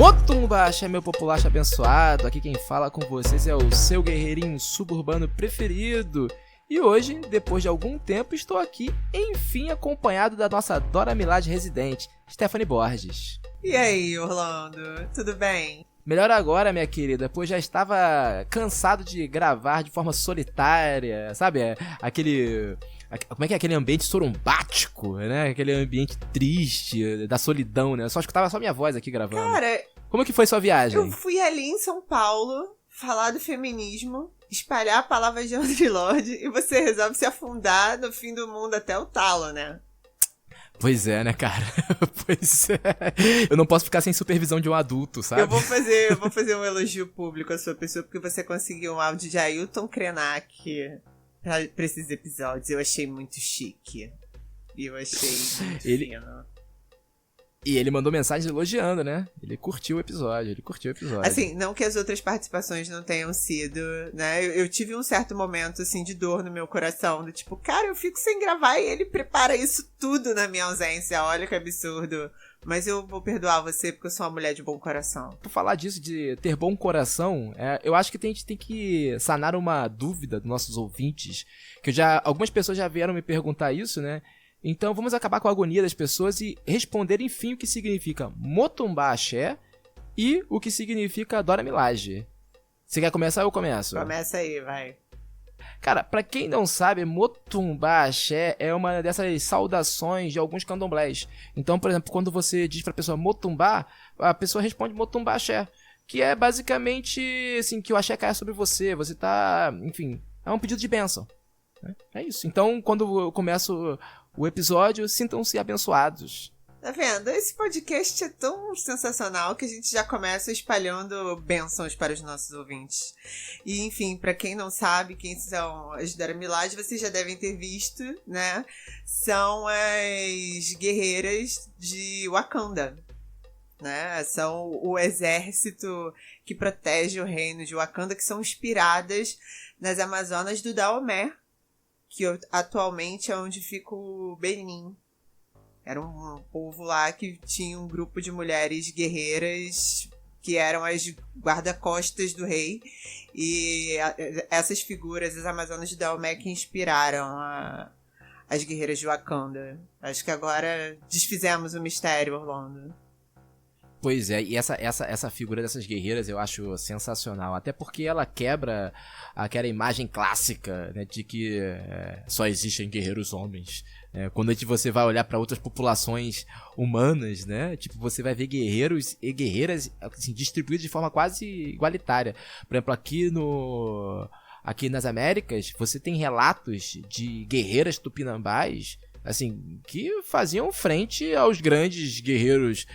Motumbaxa, meu populacho abençoado, aqui quem fala com vocês é o seu guerreirinho suburbano preferido. E hoje, depois de algum tempo, estou aqui, enfim, acompanhado da nossa Dora Milaje residente, Stephanie Borges. E aí, Orlando, tudo bem? Melhor agora, minha querida, pois já estava cansado de gravar de forma solitária, sabe? Como é que é aquele ambiente sorumbático, né? Aquele ambiente triste, da solidão, né? Eu só escutava só minha voz aqui gravando. Cara, como que foi sua viagem? eu fui ali em São Paulo falar do feminismo, espalhar a palavra de Audre Lorde e você resolve se afundar no fim do mundo até o talo, né? Pois é, né, cara? Pois é. Eu não posso ficar sem supervisão de um adulto, sabe? Eu vou fazer um elogio público à sua pessoa, porque você conseguiu um áudio de Ailton Krenak pra esses episódios. Eu achei muito chique. E eu achei muito fino. E ele mandou mensagem elogiando, né? Ele curtiu o episódio. Assim, não que as outras participações não tenham sido, né? Eu tive um certo momento, assim, de dor no meu coração. Do tipo, cara, eu fico sem gravar e ele prepara isso tudo na minha ausência. Olha que absurdo. Mas eu vou perdoar você porque eu sou uma mulher de bom coração. Por falar disso, de ter bom coração, eu acho que a gente tem que sanar uma dúvida dos nossos ouvintes. Que algumas pessoas já vieram me perguntar isso, né? Então vamos acabar com a agonia das pessoas e responder, enfim, o que significa Motumbaxé e o que significa Dora Milaje. Você quer começar ou eu começo? Começa aí, vai. Cara, pra quem não sabe, Motumbaxé é uma dessas saudações de alguns candomblés. Então, por exemplo, quando você diz pra pessoa Motumbá, a pessoa responde Motumbaxé, que é basicamente, assim, que o axé caia sobre você. Você tá, enfim, é um pedido de bênção. É isso. Então, quando eu começo o episódio, sintam-se abençoados. Tá vendo? Esse podcast é tão sensacional que a gente já começa espalhando bênçãos para os nossos ouvintes. E, enfim, para quem não sabe quem são as Dora Milaje, vocês já devem ter visto, né? São as guerreiras de Wakanda, né? São o exército que protege o reino de Wakanda, que são inspiradas nas Amazonas do Daomé, que atualmente é onde fica o Benin. Era um povo lá que tinha um grupo de mulheres guerreiras que eram as guarda-costas do rei. E essas figuras, as Amazonas de Daomé, que inspiraram as guerreiras de Wakanda. Acho que agora desfizemos o mistério, Orlando. Pois é, e essa figura dessas guerreiras eu acho sensacional, até porque ela quebra aquela imagem clássica, né, de que só existem guerreiros homens. Quando você vai olhar para outras populações humanas, né, tipo, você vai ver guerreiros e guerreiras assim, distribuídos de forma quase igualitária. Por exemplo, aqui nas Américas, você tem relatos de guerreiras tupinambás, assim, que faziam frente aos grandes guerreiros.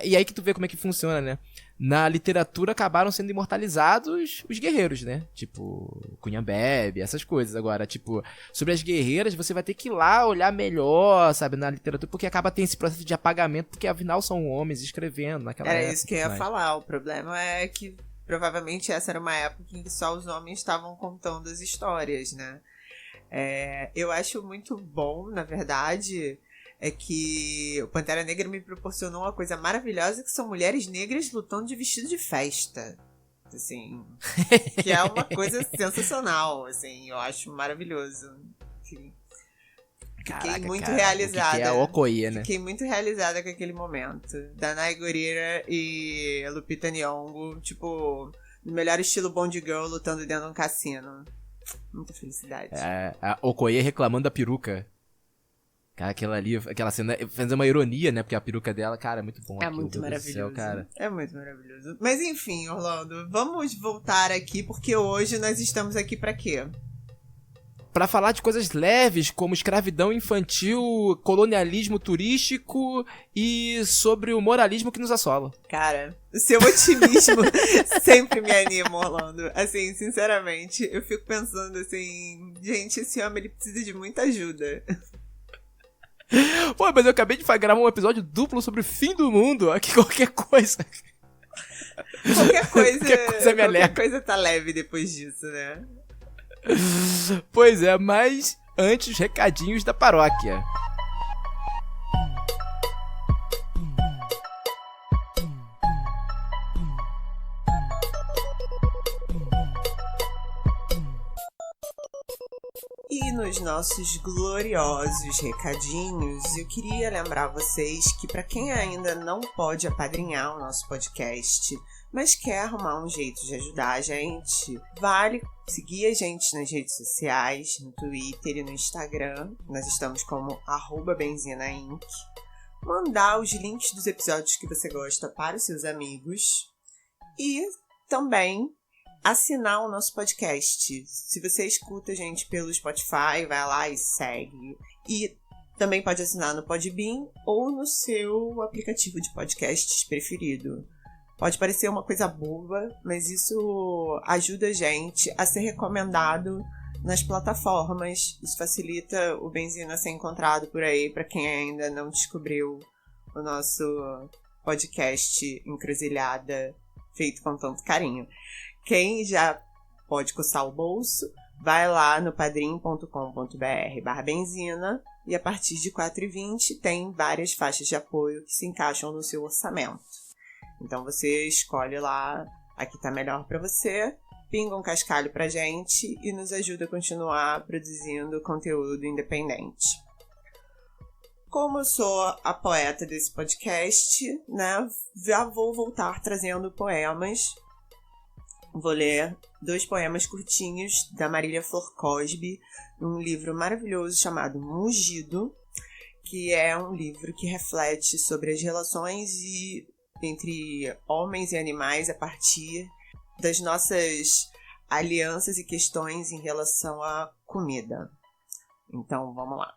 E aí que tu vê como é que funciona, né? Na literatura acabaram sendo imortalizados os guerreiros, né? Tipo, Cunhambebe, essas coisas. Agora, tipo, sobre as guerreiras, você vai ter que ir lá olhar melhor, sabe, na literatura, porque acaba tendo esse processo de apagamento, porque afinal são homens escrevendo naquela época. Era isso que eu ia falar. O problema é que provavelmente essa era uma época em que só os homens estavam contando as histórias, né? Eu acho muito bom, na verdade, é que o Pantera Negra me proporcionou uma coisa maravilhosa, que são mulheres negras lutando de vestido de festa. Assim, que é uma coisa sensacional, assim, eu acho maravilhoso. Enfim, fiquei muito realizada. Que é a Okoye, né? Fiquei muito realizada com aquele momento. Danai Gurira e Lupita Nyong'o, tipo, no melhor estilo Bond Girl lutando dentro de um cassino. Muita felicidade. A Okoye reclamando da peruca. Cara, aquela cena faz uma ironia, né? Porque a peruca dela, cara, é muito bom. É muito maravilhoso. Céu, cara. É muito maravilhoso. Mas enfim, Orlando, vamos voltar aqui, porque hoje nós estamos aqui pra quê? Pra falar de coisas leves, como escravidão infantil, colonialismo turístico e sobre o moralismo que nos assola. Cara, o seu otimismo sempre me anima, Orlando. Assim, sinceramente, eu fico pensando assim, gente, esse homem ele precisa de muita ajuda. Pô, mas eu acabei de gravar um episódio duplo sobre o fim do mundo. Aqui qualquer coisa. Qualquer coisa tá leve depois disso, né? Pois é, mas antes, recadinhos da paróquia. os nossos gloriosos recadinhos, eu queria lembrar vocês que para quem ainda não pode apadrinhar o nosso podcast, mas quer arrumar um jeito de ajudar a gente, vale seguir a gente nas redes sociais, no Twitter e no Instagram. Nós estamos como @benzinainc. Mandar os links dos episódios que você gosta para os seus amigos e também assinar o nosso podcast. Se você escuta a gente pelo Spotify, vai lá e segue. E também pode assinar no Podbean ou no seu aplicativo de podcasts preferido. Pode parecer uma coisa boba, mas isso ajuda a gente a ser recomendado nas plataformas. Isso facilita o Benzina ser encontrado por aí para quem ainda não descobriu o nosso podcast Encruzilhada, feito com tanto carinho. Quem já pode coçar o bolso, vai lá no padrim.com.br/benzina e a partir de R$ 4,20 tem várias faixas de apoio que se encaixam no seu orçamento. Então você escolhe lá a que tá melhor para você, pinga um cascalho pra gente e nos ajuda a continuar produzindo conteúdo independente. Como eu sou a poeta desse podcast, né, já vou voltar trazendo poemas. Vou ler 2 poemas curtinhos da Marília Flor Cosby, num livro maravilhoso chamado Mugido, que é um livro que reflete sobre as relações entre homens e animais a partir das nossas alianças e questões em relação à comida. Então, vamos lá.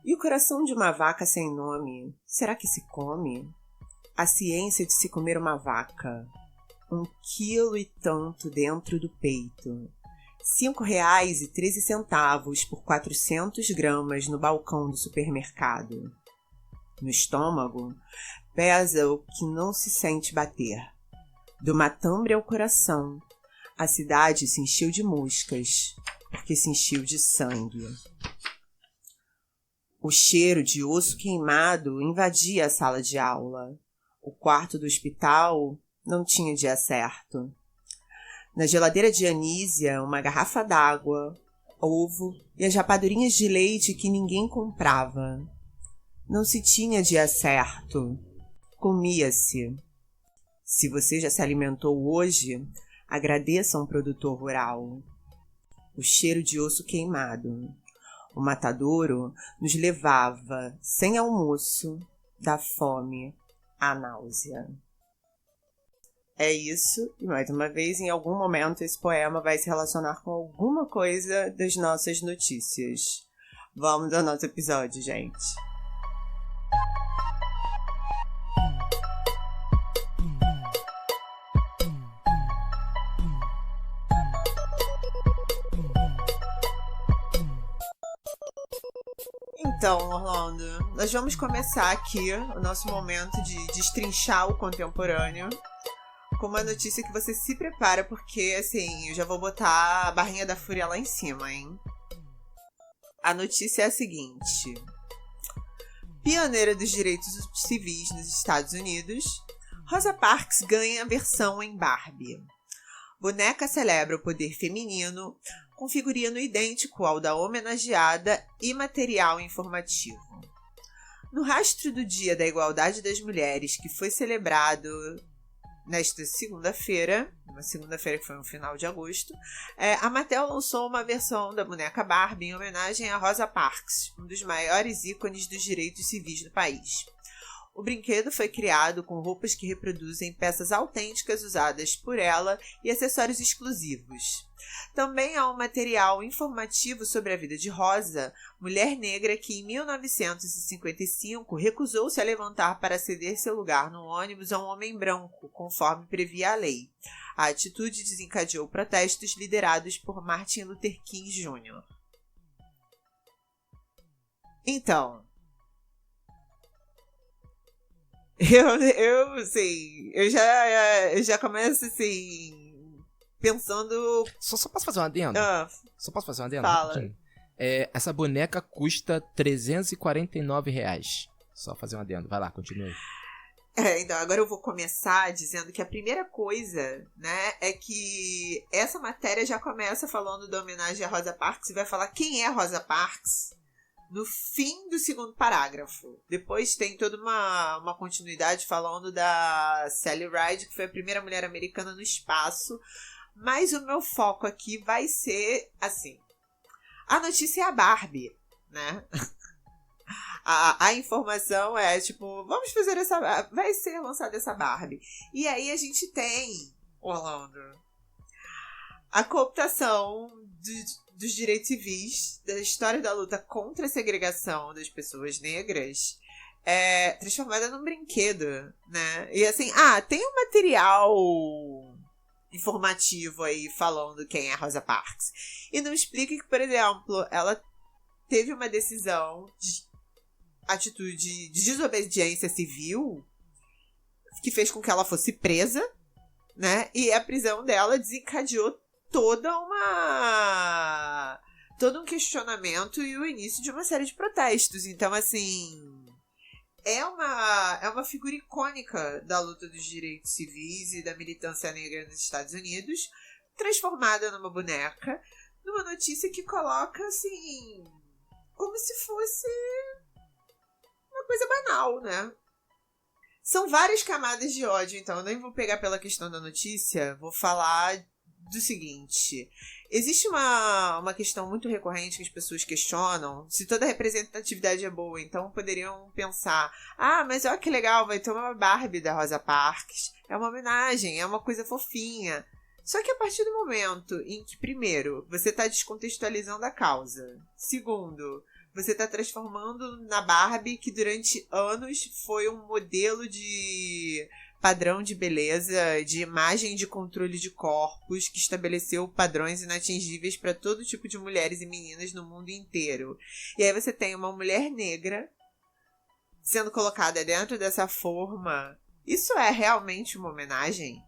E o coração de uma vaca sem nome, será que se come? A ciência de se comer uma vaca, 1 quilo e tanto dentro do peito, R$5,13 por 400 gramas no balcão do supermercado. No estômago, pesa o que não se sente bater. Do matambre ao coração, a cidade se encheu de moscas, porque se encheu de sangue. O cheiro de osso queimado invadia a sala de aula. O quarto do hospital não tinha dia certo. Na geladeira de Anísia, uma garrafa d'água, ovo e as rapadurinhas de leite que ninguém comprava. Não se tinha dia certo. Comia-se. Se você já se alimentou hoje, agradeça a um produtor rural. O cheiro de osso queimado. O matadouro nos levava, sem almoço, da fome à náusea. É isso, e mais uma vez, em algum momento, esse poema vai se relacionar com alguma coisa das nossas notícias. Vamos ao nosso episódio, gente. Então, Orlando, nós vamos começar aqui o nosso momento de destrinchar o contemporâneo com uma notícia que você se prepara, porque, assim, eu já vou botar a barrinha da fúria lá em cima, hein? A notícia é a seguinte. Pioneira dos direitos civis nos Estados Unidos, Rosa Parks ganha versão em Barbie. Boneca celebra o poder feminino com figurino idêntico ao da homenageada e material informativo. No rastro do Dia da Igualdade das Mulheres, que foi celebrado nesta segunda-feira, uma segunda-feira que foi no final de agosto, a Mattel lançou uma versão da boneca Barbie em homenagem a Rosa Parks, um dos maiores ícones dos direitos civis do país. O brinquedo foi criado com roupas que reproduzem peças autênticas usadas por ela e acessórios exclusivos. Também há um material informativo sobre a vida de Rosa, mulher negra que em 1955 recusou-se a levantar para ceder seu lugar no ônibus a um homem branco, conforme previa a lei. A atitude desencadeou protestos liderados por Martin Luther King Jr. Então, eu já começo assim, pensando. Só posso fazer um adendo? Só posso fazer um adendo? Fala. Essa boneca custa R$349. Só fazer um adendo. Vai lá, continue. Então, agora eu vou começar dizendo que a primeira coisa, né, é que essa matéria já começa falando da homenagem a Rosa Parks e vai falar quem é Rosa Parks no fim do segundo parágrafo. Depois tem toda uma continuidade falando da Sally Ride, que foi a primeira mulher americana no espaço. Mas o meu foco aqui vai ser, assim, a notícia é a Barbie, né? A informação é, tipo, vamos fazer essa... Vai ser lançada essa Barbie. E aí a gente tem, Orlando, a cooptação dos direitos civis, da história da luta contra a segregação das pessoas negras, transformada num brinquedo, né? E assim, tem um material informativo aí falando quem é Rosa Parks. E não explica que, por exemplo, ela teve uma decisão de atitude de desobediência civil que fez com que ela fosse presa, né? E a prisão dela desencadeou todo um questionamento e o início de uma série de protestos. Então, assim, é uma figura icônica da luta dos direitos civis e da militância negra nos Estados Unidos, transformada numa boneca, numa notícia que coloca, assim, como se fosse uma coisa banal, né? São várias camadas de ódio, então eu nem vou pegar pela questão da notícia, vou falar do seguinte. Existe uma questão muito recorrente que as pessoas questionam se toda representatividade é boa, então poderiam pensar, mas olha que legal, vai ter uma Barbie da Rosa Parks, é uma homenagem, é uma coisa fofinha. Só que a partir do momento em que, primeiro, você está descontextualizando a causa, segundo, você está transformando na Barbie, que durante anos foi um modelo de padrão de beleza, de imagem de controle de corpos, que estabeleceu padrões inatingíveis para todo tipo de mulheres e meninas no mundo inteiro. E aí você tem uma mulher negra sendo colocada dentro dessa forma. Isso é realmente uma homenagem?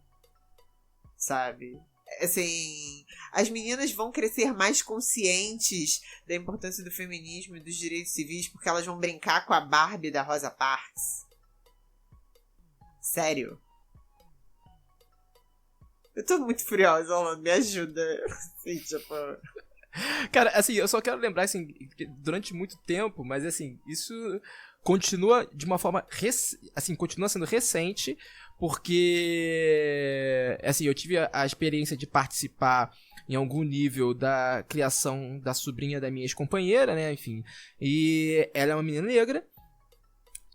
Sabe? Assim, as meninas vão crescer mais conscientes da importância do feminismo e dos direitos civis porque elas vão brincar com a Barbie da Rosa Parks. Sério? Eu tô muito furiosa, Orlando, me ajuda. Assim, tipo... Cara, assim, eu só quero lembrar, assim, que durante muito tempo, mas assim, isso continua de uma forma, assim, continua sendo recente, porque, assim, eu tive a experiência de participar em algum nível da criação da sobrinha da minha ex-companheira, né, enfim, e ela é uma menina negra,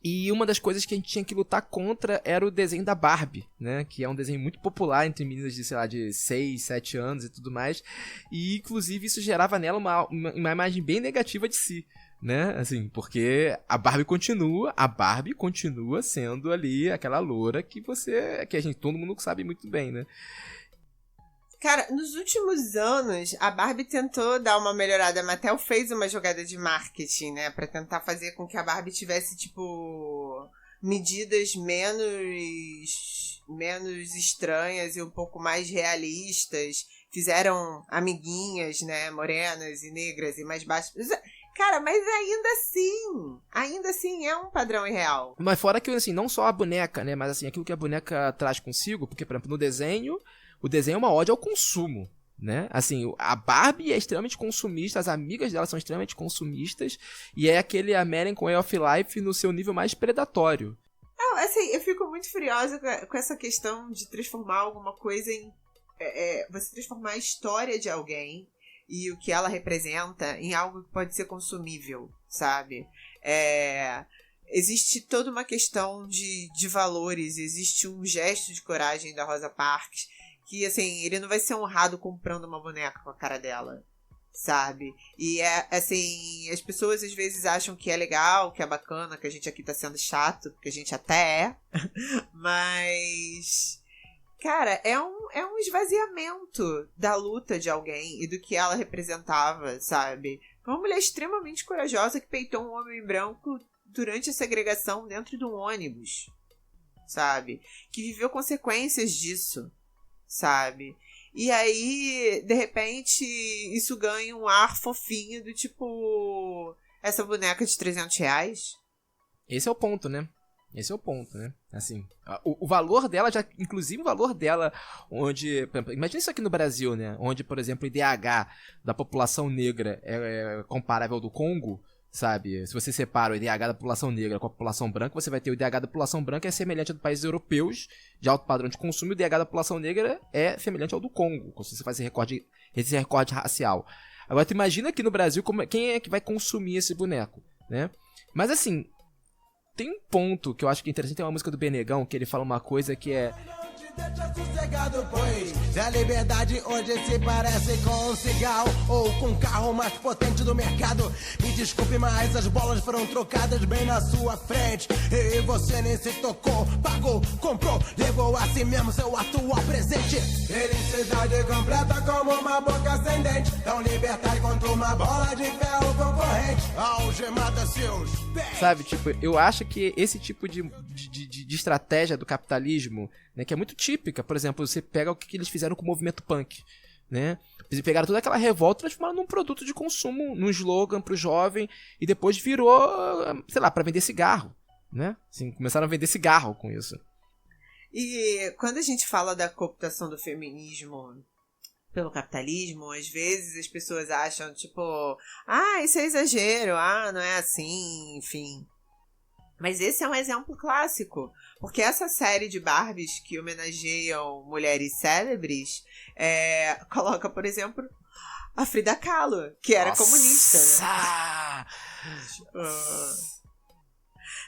e uma das coisas que a gente tinha que lutar contra era o desenho da Barbie, né? Que é um desenho muito popular entre meninas de, sei lá, de 6, 7 anos e tudo mais. E, inclusive, isso gerava nela uma imagem bem negativa de si, né? Assim, porque a Barbie continua sendo ali aquela loura que todo mundo sabe muito bem, né? Cara, nos últimos anos, a Barbie tentou dar uma melhorada. A Mattel fez uma jogada de marketing, né? Pra tentar fazer com que a Barbie tivesse, tipo, medidas menos estranhas e um pouco mais realistas. Fizeram amiguinhas, né? Morenas e negras e mais baixas. Cara, mas ainda assim é um padrão irreal. Mas fora que, assim, não só a boneca, né? Mas, assim, aquilo que a boneca traz consigo, porque, por exemplo, no desenho... O desenho é uma ode ao consumo, né? Assim, a Barbie é extremamente consumista, as amigas dela são extremamente consumistas, e é aquele American Way of Life no seu nível mais predatório. Não, assim, eu fico muito furiosa com essa questão de transformar alguma coisa em... você transformar a história de alguém e o que ela representa em algo que pode ser consumível, sabe? Existe toda uma questão de valores, existe um gesto de coragem da Rosa Parks, que, assim, ele não vai ser honrado comprando uma boneca com a cara dela, sabe? E, assim, as pessoas às vezes acham que é legal, que é bacana, que a gente aqui tá sendo chato, porque a gente até é, mas... Cara, é um esvaziamento da luta de alguém e do que ela representava, sabe? Foi uma mulher extremamente corajosa que peitou um homem branco durante a segregação dentro de um ônibus, sabe? Que viveu consequências disso, sabe? E aí, de repente, isso ganha um ar fofinho do tipo... Essa boneca de R$300? Esse é o ponto, né? Esse é o ponto, né? Assim, o valor dela, já, inclusive o valor dela, onde... Imagina isso aqui no Brasil, né? Onde, por exemplo, o IDH da população negra é comparável ao do Congo, sabe? Se você separa o IDH da população negra com a população branca, você vai ter o IDH da população branca é semelhante ao dos países europeus de alto padrão de consumo, e o IDH da população negra é semelhante ao do Congo, se você faz esse recorde racial. Agora, tu imagina aqui no Brasil quem é que vai consumir esse boneco, né? Mas assim... Tem um ponto que eu acho que é interessante, tem uma música do Benegão que ele fala uma coisa que é... Deixa sossegado, pois a liberdade hoje se parece com um cigarro ou com o carro mais potente do mercado. Me desculpe, mas as bolas foram trocadas bem na sua frente e você nem se tocou, pagou, comprou, levou a si mesmo seu atual presente. Felicidade completa como uma boca sem dente, tão libertário quanto uma bola de ferro concorrente, algemada seus pés. Sabe, tipo, eu acho que esse tipo de estratégia do capitalismo, né, que é muito típica, por exemplo, você pega o que eles fizeram com o movimento punk, né? Eles pegaram toda aquela revolta e transformaram num produto de consumo, num slogan pro jovem, e depois virou, sei lá, pra vender cigarro, né? Assim, começaram a vender cigarro com isso. E quando a gente fala da cooptação do feminismo pelo capitalismo, às vezes as pessoas acham, tipo, isso é exagero, não é assim, enfim... Mas esse é um exemplo clássico, porque essa série de Barbies que homenageiam mulheres célebres coloca, por exemplo, a Frida Kahlo, que era comunista. Né?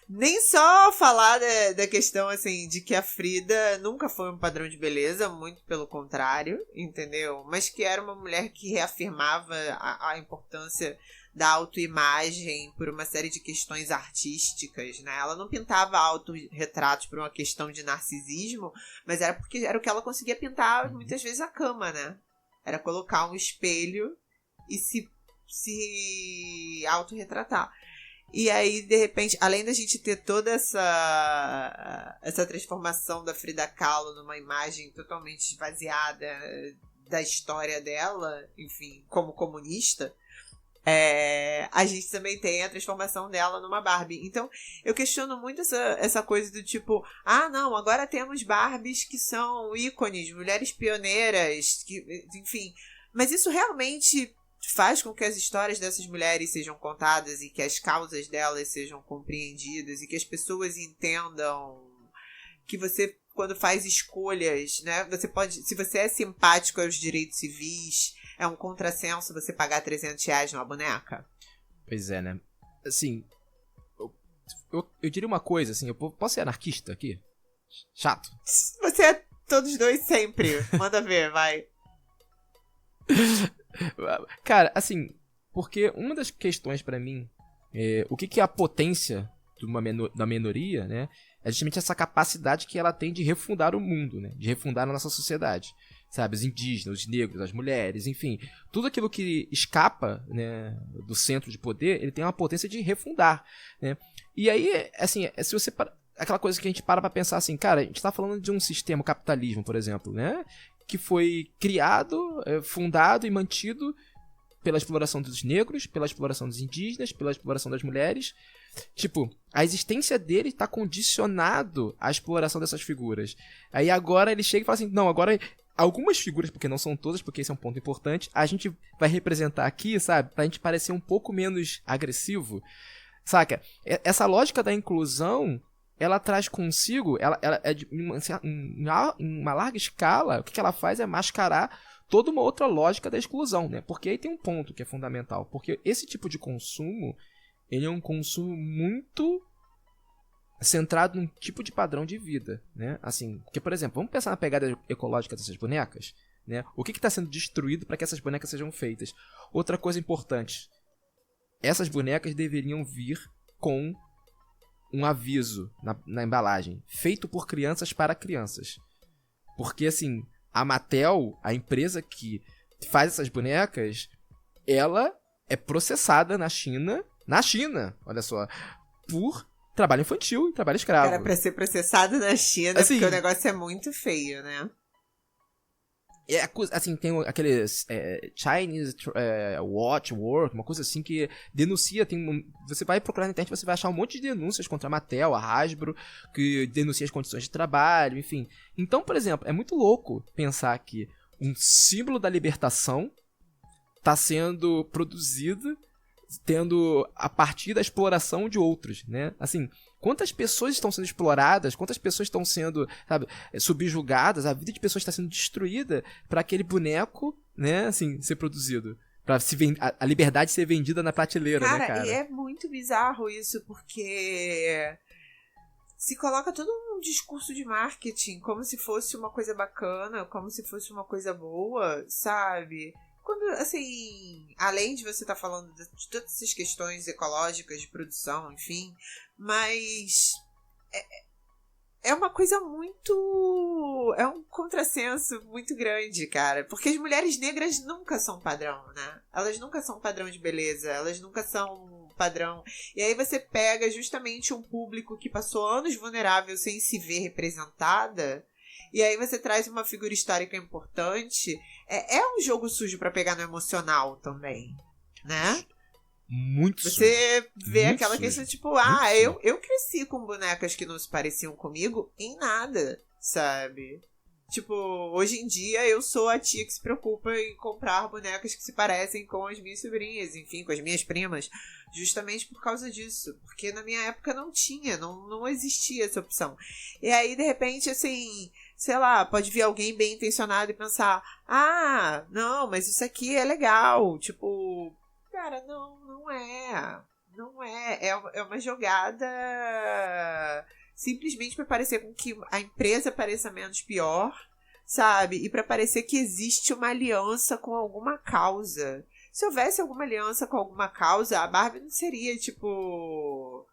Nem só falar da questão assim de que a Frida nunca foi um padrão de beleza, muito pelo contrário, entendeu? Mas que era uma mulher que reafirmava a importância da autoimagem por uma série de questões artísticas, né? Ela não pintava autorretratos por uma questão de narcisismo, mas era porque era o que ela conseguia pintar muitas vezes a cama, né? Era colocar um espelho e se autorretratar. E aí, de repente, além da gente ter toda essa transformação da Frida Kahlo numa imagem totalmente esvaziada da história dela, enfim, como comunista, a gente também tem a transformação dela numa Barbie. Então, eu questiono muito essa coisa do tipo, não, agora temos Barbies que são ícones, mulheres pioneiras, enfim. Mas isso realmente faz com que as histórias dessas mulheres sejam contadas e que as causas delas sejam compreendidas e que as pessoas entendam que você, quando faz escolhas, né, você pode, se você é simpático aos direitos civis, é um contrassenso você pagar R$300 numa boneca? Pois é, né? Assim, eu diria uma coisa, assim, eu posso ser anarquista aqui? Chato. Você é todos dois sempre. Manda ver, vai. Cara, assim, porque uma das questões pra mim, o que é a potência da minoria, né? É justamente essa capacidade que ela tem de refundar o mundo, né? De refundar a nossa sociedade. Sabe, os indígenas, os negros, as mulheres, enfim, tudo aquilo que escapa, né, do centro de poder, ele tem uma potência de refundar, né? E aí, assim, se você aquela coisa que a gente para pra pensar assim, cara, a gente tá falando de um sistema, o capitalismo, por exemplo, né, que foi criado, fundado e mantido pela exploração dos negros, pela exploração dos indígenas, pela exploração das mulheres. Tipo, a existência dele está condicionado à exploração dessas figuras. Aí agora ele chega e fala assim, não, agora algumas figuras, porque não são todas, porque esse é um ponto importante, a gente vai representar aqui, sabe, pra gente parecer um pouco menos agressivo, saca? Essa lógica da inclusão, ela traz consigo, ela é de uma larga escala, o que ela faz é mascarar toda uma outra lógica da exclusão, né? Porque aí tem um ponto que é fundamental, porque esse tipo de consumo, ele é um consumo muito centrado num tipo de padrão de vida, né? Assim, porque, por exemplo, vamos pensar na pegada ecológica dessas bonecas, né? O que está sendo destruído para que essas bonecas sejam feitas? Outra coisa importante, essas bonecas deveriam vir com um aviso na embalagem, feito por crianças para crianças. Porque, assim, a Mattel, a empresa que faz essas bonecas, ela é processada na China, olha só, por trabalho infantil e trabalho escravo. Era pra ser processado na China, assim, porque o negócio é muito feio, né? Assim, tem aquele Chinese Watch Work, uma coisa assim que denuncia, você vai procurar na internet, você vai achar um monte de denúncias contra a Mattel, a Hasbro, que denuncia as condições de trabalho, enfim. Então, por exemplo, é muito louco pensar que um símbolo da libertação está sendo produzido tendo a partir da exploração de outros, né? Assim, quantas pessoas estão sendo exploradas, quantas pessoas estão sendo, sabe, subjugadas, a vida de pessoas está sendo destruída para aquele boneco, né, assim, ser produzido. Pra a liberdade ser vendida na prateleira, né, cara? E é muito bizarro isso, porque se coloca todo um discurso de marketing como se fosse uma coisa bacana, como se fosse uma coisa boa, sabe? Quando, assim, além de você estar falando de todas essas questões ecológicas, de produção, enfim, mas é uma coisa muito... é um contrassenso muito grande, cara, porque as mulheres negras nunca são padrão, né? Elas nunca são padrão de beleza, elas nunca são padrão. E aí você pega justamente um público que passou anos vulnerável sem se ver representada, e aí você traz uma figura histórica importante. É um jogo sujo pra pegar no emocional também, né? Muito sujo. Você vê muito aquela sujo. questão, tipo, Muito eu cresci com bonecas que não se pareciam comigo em nada, sabe? Tipo, hoje em dia eu sou a tia que se preocupa em comprar bonecas que se parecem com as minhas sobrinhas, enfim, com as minhas primas, justamente por causa disso. Porque na minha época não tinha, não existia essa opção. E aí, de repente, assim, sei lá, pode vir alguém bem intencionado e pensar, não, mas isso aqui é legal. Tipo, cara, não é. Não é. É uma jogada simplesmente para parecer com que a empresa pareça menos pior, sabe? E para parecer que existe uma aliança com alguma causa. Se houvesse alguma aliança com alguma causa, a Barbie não seria, tipo,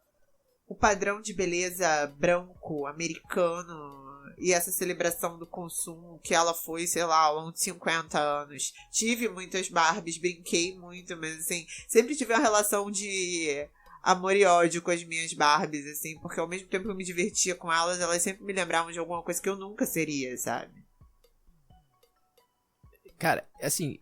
o padrão de beleza branco, americano, e essa celebração do consumo que ela foi, sei lá, ao longo de 50 anos. Tive muitas Barbies, brinquei muito, mas assim, sempre tive uma relação de amor e ódio com as minhas Barbies, assim, porque ao mesmo tempo que eu me divertia com elas sempre me lembravam de alguma coisa que eu nunca seria, sabe? Cara, assim,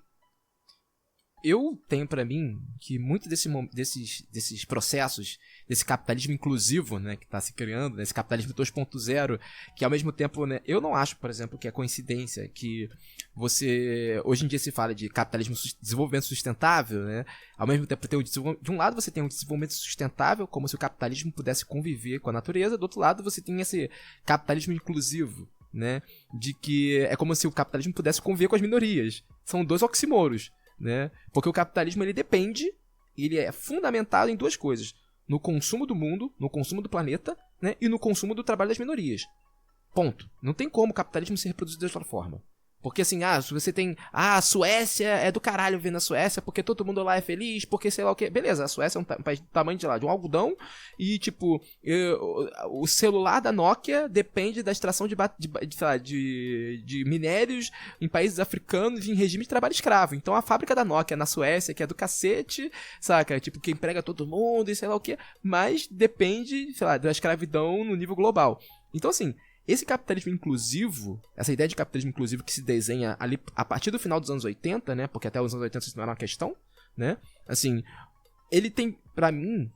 eu tenho pra mim que muito desses processos, desse capitalismo inclusivo, né, que tá se criando, né, esse capitalismo 2.0, que ao mesmo tempo, né, eu não acho, por exemplo, que é coincidência que hoje em dia se fala de capitalismo, desenvolvimento sustentável, né, ao mesmo tempo de um lado você tem um desenvolvimento sustentável, como se o capitalismo pudesse conviver com a natureza, do outro lado você tem esse capitalismo inclusivo, né, de que é como se o capitalismo pudesse conviver com as minorias. São dois oxímoros, né? Porque o capitalismo ele é fundamentado em duas coisas: no consumo do mundo, no consumo do planeta, né? E no consumo do trabalho das minorias. Ponto. Não tem como o capitalismo ser reproduzido de outra forma. Porque assim, se você tem... a Suécia é do caralho ver na Suécia, porque todo mundo lá é feliz, porque sei lá o que... Beleza, a Suécia é um país do tamanho de um algodão, e tipo, o celular da Nokia depende da extração de minérios em países africanos em regime de trabalho escravo. Então a fábrica da Nokia na Suécia, que é do cacete, saca? Tipo, que emprega todo mundo e sei lá o que, mas depende, sei lá, da escravidão no nível global. Então assim... esse capitalismo inclusivo, essa ideia de capitalismo inclusivo que se desenha ali a partir do final dos anos 80, né? Porque até os anos 80 isso não era uma questão, né? Assim, ele tem, pra mim,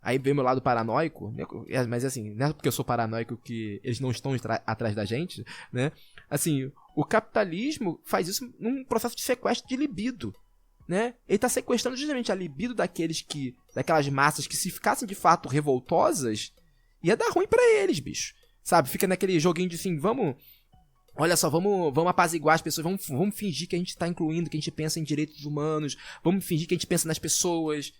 aí vem meu lado paranoico, né? Mas assim, não é porque eu sou paranoico que eles não estão atrás da gente, né? Assim, o capitalismo faz isso num processo de sequestro de libido, né? Ele tá sequestrando justamente a libido daquelas massas que se ficassem de fato revoltosas, ia dar ruim pra eles, bicho. Sabe, fica naquele joguinho de assim, vamos apaziguar as pessoas, vamos fingir que a gente tá incluindo, que a gente pensa em direitos humanos, vamos fingir que a gente pensa nas pessoas.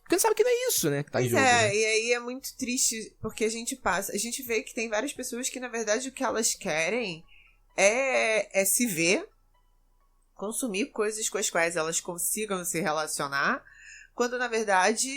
Porque não sabe que não é isso, né, que tá em jogo, né? E aí é muito triste, porque a gente vê que tem várias pessoas que, na verdade, o que elas querem é se ver, consumir coisas com as quais elas consigam se relacionar, quando, na verdade...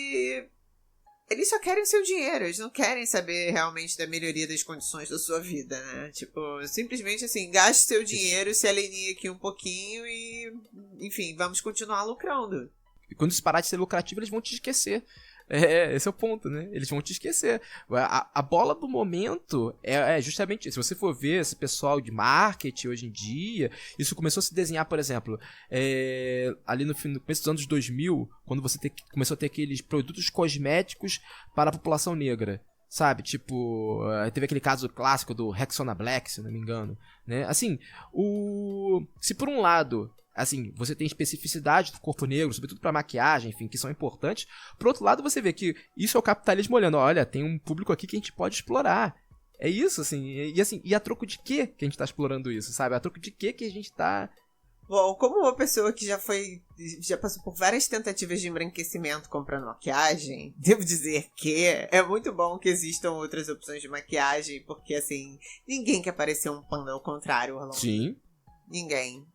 eles só querem seu dinheiro, eles não querem saber realmente da melhoria das condições da sua vida, né? Tipo, simplesmente assim, gaste seu dinheiro, se alinhe aqui um pouquinho e, enfim, vamos continuar lucrando. E quando isso parar de ser lucrativo, eles vão te esquecer. Esse é o ponto, né? Eles vão te esquecer. A bola do momento é justamente isso. Se você for ver esse pessoal de marketing hoje em dia, isso começou a se desenhar, por exemplo, ali no começo dos anos 2000, quando você começou a ter aqueles produtos cosméticos para a população negra. Sabe, tipo, teve aquele caso clássico do Rexona Black, se não me engano, né? Assim, se por um lado, assim, você tem especificidade do corpo negro, sobretudo pra maquiagem, enfim, que são importantes, por outro lado você vê que isso é o capitalismo olhando, olha, tem um público aqui que a gente pode explorar. É isso, assim, e a troco de quê que a gente tá explorando isso, sabe? A troco de quê que a gente tá... Bom, como uma pessoa que já passou por várias tentativas de embranquecimento comprando maquiagem, devo dizer que é muito bom que existam outras opções de maquiagem, porque, assim, ninguém quer parecer um panda, ao contrário, Orlando. Sim. Ninguém.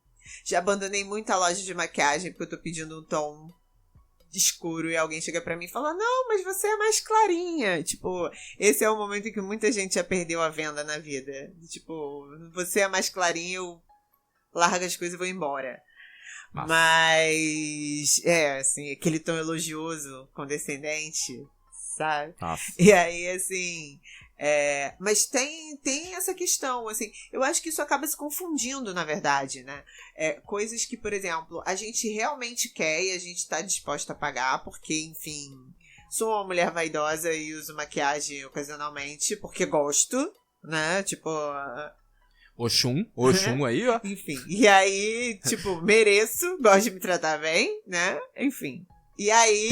Já abandonei muita loja de maquiagem porque eu tô pedindo um tom escuro e alguém chega pra mim e fala, não, mas você é mais clarinha. Tipo, esse é o momento em que muita gente já perdeu a venda na vida. Tipo, você é mais clarinha, eu larga as coisas e vou embora. Nossa. Mas, assim, aquele tom elogioso, condescendente, sabe? Nossa. E aí, assim... mas tem essa questão, assim, eu acho que isso acaba se confundindo, na verdade, né? Coisas que, por exemplo, a gente realmente quer e a gente tá disposta a pagar, porque, enfim, sou uma mulher vaidosa e uso maquiagem ocasionalmente, porque gosto, né? Tipo... Oxum aí, ó. Enfim, e aí, tipo, mereço, gosto de me tratar bem, né? Enfim. E aí...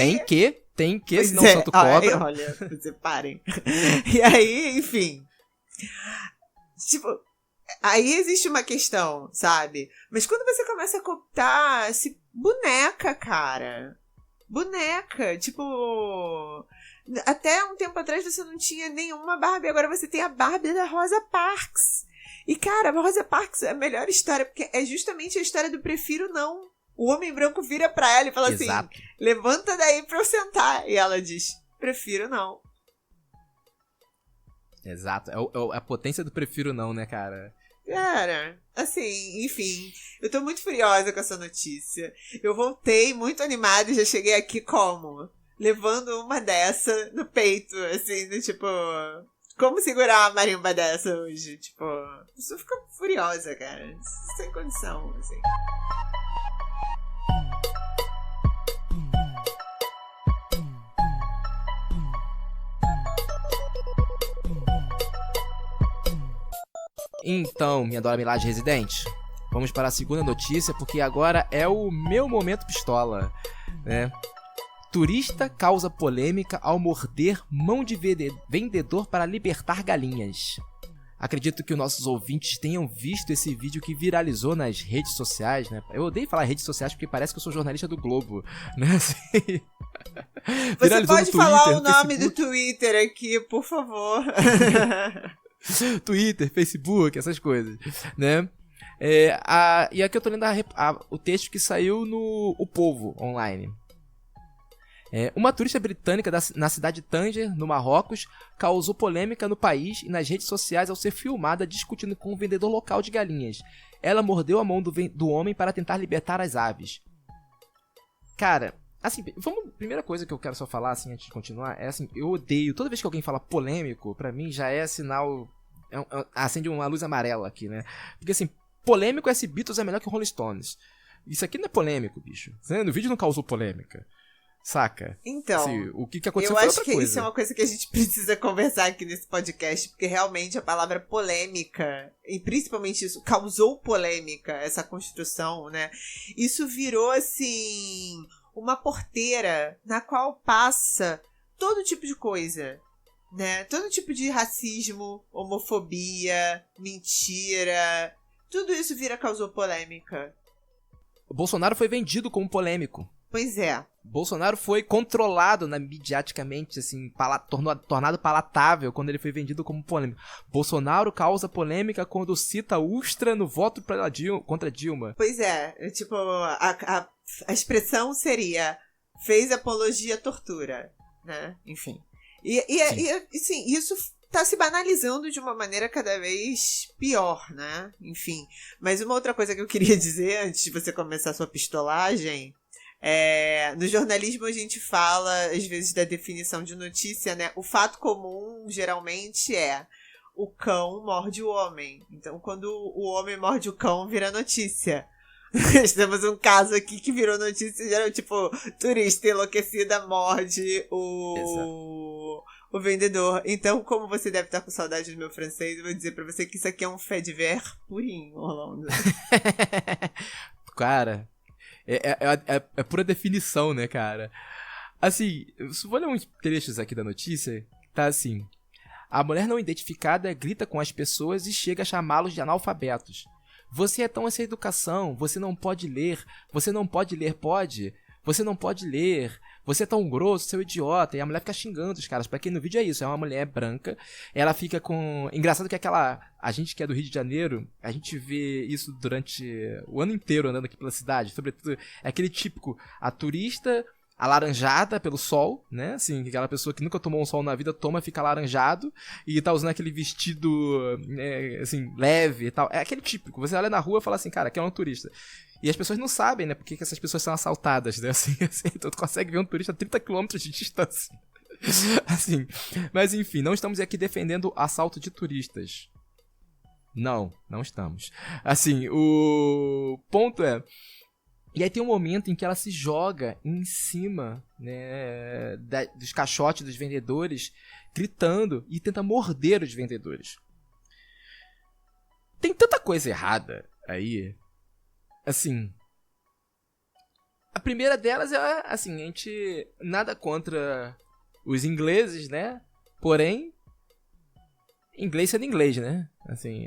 Tem que, senão o santo cobra. Olha, separem. E aí, enfim. Tipo, aí existe uma questão, sabe? Mas quando você começa a cooptar boneca, cara. Boneca, tipo... Até um tempo atrás você não tinha nenhuma Barbie, agora você tem a Barbie da Rosa Parks. E, cara, a Rosa Parks é a melhor história, porque é justamente a história do prefiro não. O homem branco vira pra ela e fala Exato. assim, levanta daí pra eu sentar. E ela diz, prefiro não. Exato. É a potência do prefiro não, né, cara? Cara, assim, enfim, eu tô muito furiosa com essa notícia. Eu voltei muito animada e já cheguei aqui como? Levando uma dessa no peito, assim, do tipo... Como segurar uma marimba dessa hoje? Tipo, a pessoa fica furiosa, cara. Sem condição, assim. Então, minha Dora Milaje residente, vamos para a segunda notícia, porque agora é o meu momento pistola, né? Turista causa polêmica ao morder mão de vendedor para libertar galinhas. Acredito que os nossos ouvintes tenham visto esse vídeo que viralizou nas redes sociais, né? Eu odeio falar redes sociais porque parece que eu sou jornalista do Globo, né? Assim... Você pode falar o nome do Twitter aqui, por favor. Twitter, Facebook, essas coisas, né? E aqui eu tô lendo o texto que saiu no O Povo Online. Uma turista britânica na cidade de Tanger, no Marrocos, causou polêmica no país e nas redes sociais ao ser filmada discutindo com um vendedor local de galinhas. Ela mordeu a mão do homem para tentar libertar as aves. Cara, assim, primeira coisa que eu quero só falar, assim, antes de continuar, é assim, eu odeio, toda vez que alguém fala polêmico, pra mim já é sinal, acende uma luz amarela aqui, né? Porque assim, polêmico é se Beatles é melhor que Rolling Stones. Isso aqui não é polêmico, bicho. No vídeo não causou polêmica. Saca? Então, assim, o que aconteceu eu foi acho outra que coisa. isso é uma coisa que a gente precisa conversar aqui nesse podcast, porque realmente a palavra polêmica, e principalmente isso, causou polêmica, essa construção, né? Isso virou, assim, uma porteira na qual passa todo tipo de coisa, né? Todo tipo de racismo, homofobia, mentira, tudo isso causou polêmica. O Bolsonaro foi vendido como polêmico. Pois é. Bolsonaro foi controlado mediaticamente, assim, tornado palatável quando ele foi vendido como polêmico. Bolsonaro causa polêmica quando cita Ustra no voto contra Dilma. Pois é, tipo, a expressão seria fez apologia à tortura, né? Enfim. Sim, isso tá se banalizando de uma maneira cada vez pior, né? Enfim. Mas uma outra coisa que eu queria dizer antes de você começar a sua pistolagem No jornalismo a gente fala, às vezes, da definição de notícia, né? O fato comum, geralmente, é o cão morde o homem. Então, quando o homem morde o cão, vira notícia. Temos um caso aqui que virou notícia, já tipo, turista enlouquecida morde o vendedor. Então, como você deve estar com saudade do meu francês, eu vou dizer pra você que isso aqui é um fait divers purinho, Orlando. Cara, é pura definição, né, cara? Assim, eu vou ler uns trechos aqui da notícia, tá assim: a mulher não identificada grita com as pessoas e chega a chamá-los de analfabetos. Você é tão sem educação, você não pode ler, pode? Você não pode ler, você é tão grosso, seu idiota. E a mulher fica xingando os caras. Pra quem no vídeo é isso, é uma mulher branca, ela fica com... Engraçado que a gente que é do Rio de Janeiro, a gente vê isso durante o ano inteiro andando aqui pela cidade, sobretudo, é aquele típico, a turista alaranjada pelo sol, né, assim, aquela pessoa que nunca tomou um sol na vida, toma, fica alaranjado, e tá usando aquele vestido, assim, leve e tal, é aquele típico, você olha na rua e fala assim, cara, aqui é um turista, e as pessoas não sabem, né, porque que essas pessoas são assaltadas, né, assim, então tu consegue ver um turista a 30 km de distância, assim, mas enfim, não estamos aqui defendendo assalto de turistas, não estamos, assim, o ponto é, e aí tem um momento em que ela se joga em cima, né, dos caixotes dos vendedores, gritando e tenta morder os vendedores. Tem tanta coisa errada aí. Assim, a primeira delas é, assim, a gente nada contra os ingleses, né? Porém, inglês sendo inglês, né? Assim,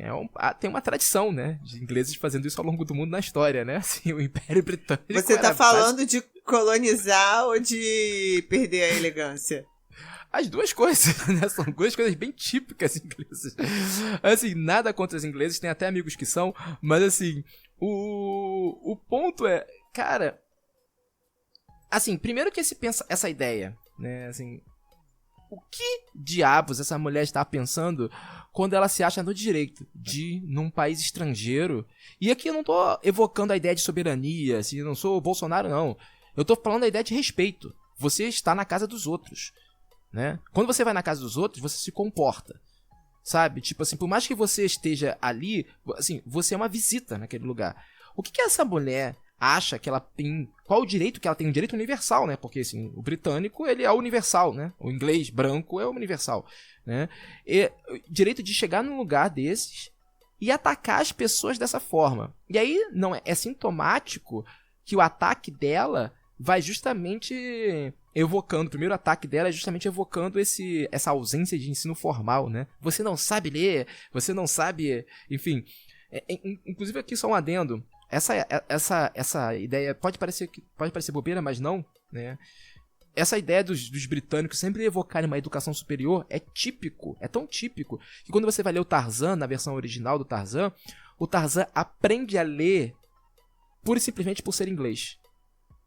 tem uma tradição, né? De ingleses fazendo isso ao longo do mundo na história, né? Assim, o Império Britânico... Você tá falando de colonizar ou de perder a elegância? As duas coisas, né? São duas coisas bem típicas inglesas. Assim, nada contra os ingleses, tem até amigos que são, mas assim, o ponto é, cara... Assim, primeiro que essa ideia, né? Assim... O que diabos essa mulher está pensando quando ela se acha no direito de ir num país estrangeiro? E aqui eu não tô evocando a ideia de soberania, assim, eu não sou o Bolsonaro, não. Eu tô falando da ideia de respeito. Você está na casa dos outros, né? Quando você vai na casa dos outros, você se comporta, sabe? Tipo assim, por mais que você esteja ali, assim, você é uma visita naquele lugar. O que essa mulher acha que ela tem... Qual o direito que ela tem? Um direito universal, né? Porque, assim, o britânico, ele é universal, né? O inglês branco é universal, né? E o direito de chegar num lugar desses e atacar as pessoas dessa forma. E aí, não é sintomático que o ataque dela vai justamente evocando... O primeiro ataque dela é justamente evocando essa ausência de ensino formal, né? Você não sabe ler, você não sabe... Enfim, inclusive aqui só um adendo... Essa ideia pode parecer bobeira, mas não, né? Essa ideia dos britânicos sempre evocarem uma educação superior é típico, é tão típico, que quando você vai ler o Tarzan, na versão original do Tarzan, o Tarzan aprende a ler pura e simplesmente por ser inglês.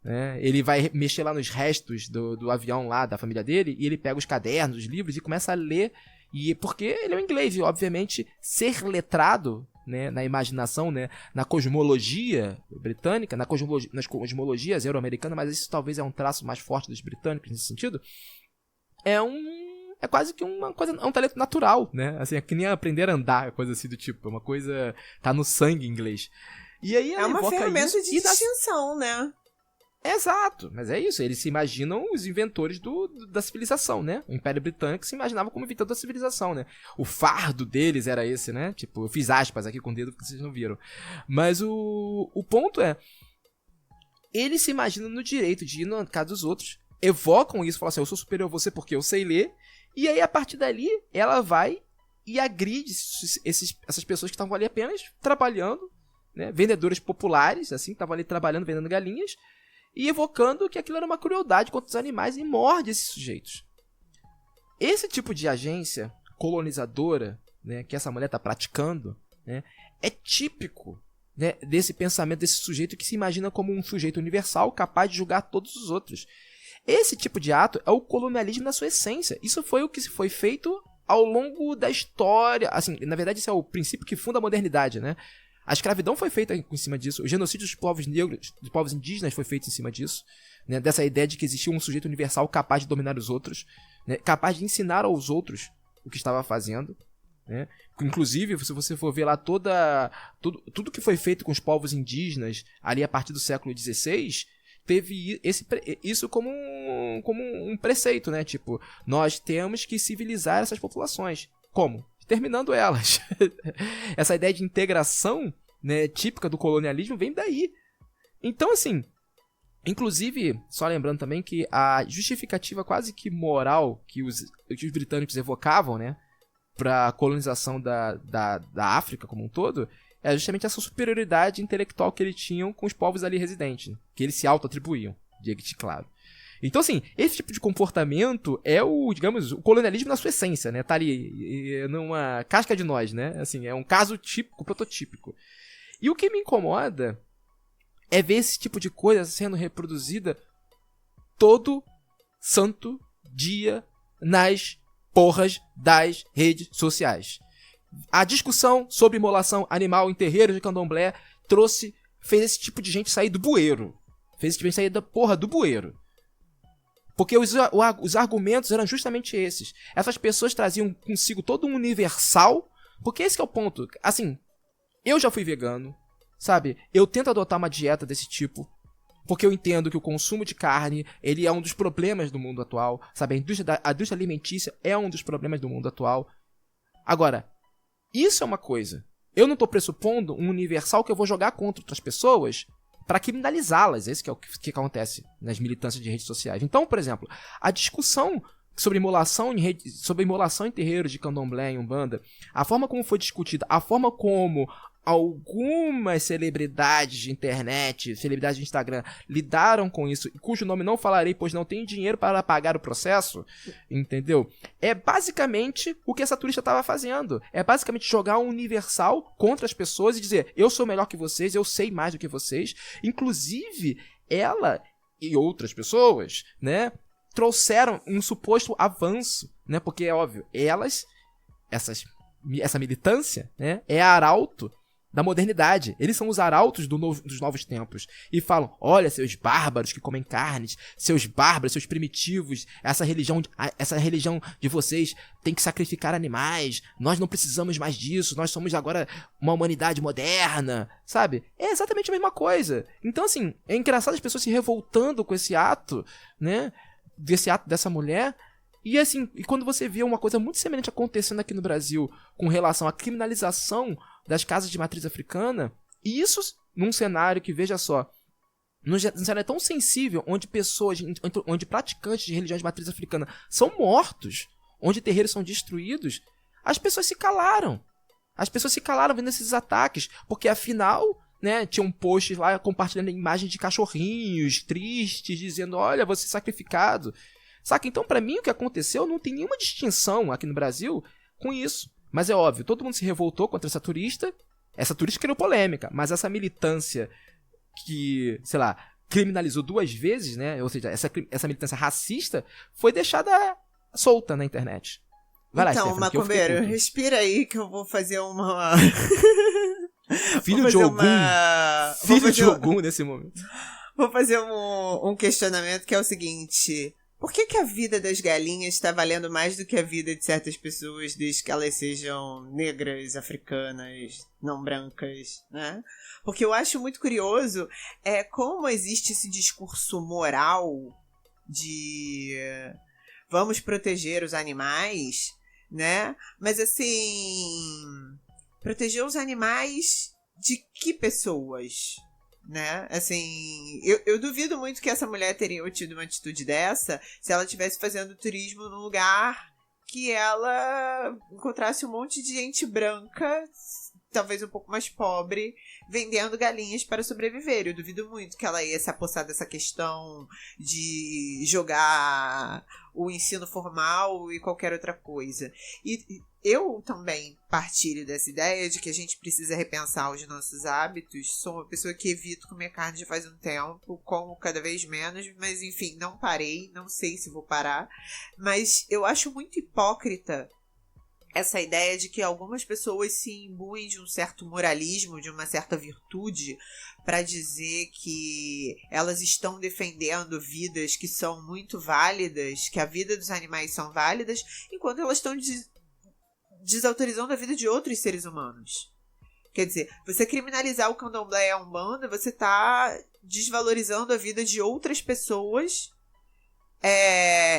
Né? Ele vai mexer lá nos restos do avião lá da família dele, e ele pega os cadernos, os livros, e começa a ler, e porque ele é um inglês, e obviamente ser letrado... Né, na imaginação, né, na cosmologia britânica, nas cosmologias euro-americanas, mas isso talvez é um traço mais forte dos britânicos nesse sentido, é quase que uma coisa, é um talento natural, né, assim, é que nem aprender a andar, coisa assim do tipo, é uma coisa, tá no sangue inglês. E aí é uma ferramenta de distinção, né? Exato, mas é isso, eles se imaginam os inventores da civilização, né? O Império Britânico se imaginava como inventor da civilização, né? O fardo deles era esse, né? Tipo, eu fiz aspas aqui com o dedo porque vocês não viram. Mas o ponto é, eles se imaginam no direito de ir na casa dos outros, evocam isso, falam assim, eu sou superior a você porque eu sei ler, e aí a partir dali ela vai e agride essas pessoas que estavam ali apenas trabalhando, né? Vendedores populares, assim, estavam ali trabalhando, vendendo galinhas, e evocando que aquilo era uma crueldade contra os animais e morde esses sujeitos. Esse tipo de agência colonizadora, né, que essa mulher está praticando, né, é típico, né, desse pensamento desse sujeito que se imagina como um sujeito universal capaz de julgar todos os outros. Esse tipo de ato é o colonialismo na sua essência. Isso foi o que foi feito ao longo da história. Assim, na verdade, esse é o princípio que funda a modernidade, né? A escravidão foi feita em cima disso. O genocídio dos povos negros, dos povos indígenas foi feito em cima disso. Né? Dessa ideia de que existia um sujeito universal capaz de dominar os outros. Né? Capaz de ensinar aos outros o que estava fazendo. Né? Inclusive, se você for ver lá tudo que foi feito com os povos indígenas ali a partir do século XVI, teve isso como um preceito, né? Tipo, nós temos que civilizar essas populações. Como? Exterminando elas. Essa ideia de integração, né, típica do colonialismo vem daí. Então, assim, inclusive, só lembrando também que a justificativa quase que moral que os britânicos evocavam, né, para a colonização da África como um todo, é justamente essa superioridade intelectual que eles tinham com os povos ali residentes, que eles se auto-atribuíam, diga-te claro. Então, assim, esse tipo de comportamento é digamos, o colonialismo na sua essência, né? Tá ali numa casca de nós, né? Assim, é um caso típico, prototípico. E o que me incomoda é ver esse tipo de coisa sendo reproduzida todo santo dia nas porras das redes sociais. A discussão sobre imolação animal em terreiros de candomblé fez esse tipo de gente sair do bueiro. Fez esse tipo de gente sair da porra do bueiro. Porque os argumentos eram justamente esses. Essas pessoas traziam consigo todo um universal. Porque esse que é o ponto. Assim, eu já fui vegano, sabe? Eu tento adotar uma dieta desse tipo. Porque eu entendo que o consumo de carne, ele é um dos problemas do mundo atual. Sabe? A indústria alimentícia é um dos problemas do mundo atual. Agora, isso é uma coisa. Eu não tô pressupondo um universal que eu vou jogar contra outras pessoas para criminalizá-las. Esse que é o que acontece nas militâncias de redes sociais. Então, por exemplo, a discussão sobre imolação em terreiros de candomblé e umbanda, a forma como foi discutida, a forma como algumas celebridades de internet, celebridades de Instagram, lidaram com isso, cujo nome não falarei, pois não tenho dinheiro para pagar o processo, entendeu? É basicamente o que essa turista estava fazendo. É basicamente jogar um universal contra as pessoas e dizer, eu sou melhor que vocês, eu sei mais do que vocês. Inclusive, ela e outras pessoas, né, trouxeram um suposto avanço, né, porque é óbvio, essa militância, né, é arauto da modernidade. Eles são os arautos dos novos tempos. E falam, olha, seus bárbaros que comem carnes, seus bárbaros, seus primitivos, essa religião de vocês tem que sacrificar animais, nós não precisamos mais disso, nós somos agora uma humanidade moderna, sabe? É exatamente a mesma coisa. Então, assim, é engraçado as pessoas se revoltando com esse ato, né? Desse ato dessa mulher. E assim, e quando você vê uma coisa muito semelhante acontecendo aqui no Brasil com relação à criminalização das casas de matriz africana, e isso num cenário que, veja só, num cenário tão sensível, onde onde praticantes de religiões de matriz africana são mortos, onde terreiros são destruídos, as pessoas se calaram. As pessoas se calaram vendo esses ataques, porque afinal, né, tinham posts lá compartilhando imagens de cachorrinhos tristes, dizendo, olha, você sacrificado. Saca? Então, pra mim, o que aconteceu não tem nenhuma distinção aqui no Brasil com isso. Mas é óbvio, todo mundo se revoltou contra essa turista. Essa turista criou polêmica, mas essa militância que, sei lá, criminalizou 2 vezes, né? Ou seja, essa militância racista foi deixada solta na internet. Vai então, lá, Macumbeiro, respira aí que eu vou fazer uma... Filho de Ogum. Filho de Ogum nesse momento. Vou fazer um questionamento que é o seguinte... Por que a vida das galinhas está valendo mais do que a vida de certas pessoas, desde que elas sejam negras, africanas, não brancas, né? Porque eu acho muito curioso como existe esse discurso moral de vamos proteger os animais, né? Mas assim, proteger os animais de que pessoas? Né? Assim, eu duvido muito que essa mulher teria tido uma atitude dessa se ela estivesse fazendo turismo num lugar que ela encontrasse um monte de gente branca, talvez um pouco mais pobre, vendendo galinhas para sobreviver. Eu duvido muito que ela ia se apossar dessa questão de jogar o ensino formal e qualquer outra coisa. E eu também partilho dessa ideia de que a gente precisa repensar os nossos hábitos. Sou uma pessoa que evito comer carne já faz um tempo, como cada vez menos, mas enfim, não parei, não sei se vou parar. Mas eu acho muito hipócrita essa ideia de que algumas pessoas se imbuem de um certo moralismo, de uma certa virtude, para dizer que elas estão defendendo vidas que são muito válidas, que a vida dos animais são válidas, enquanto elas estão desautorizando a vida de outros seres humanos. Quer dizer, você criminalizar o candomblé e a umbanda, você está desvalorizando a vida de outras pessoas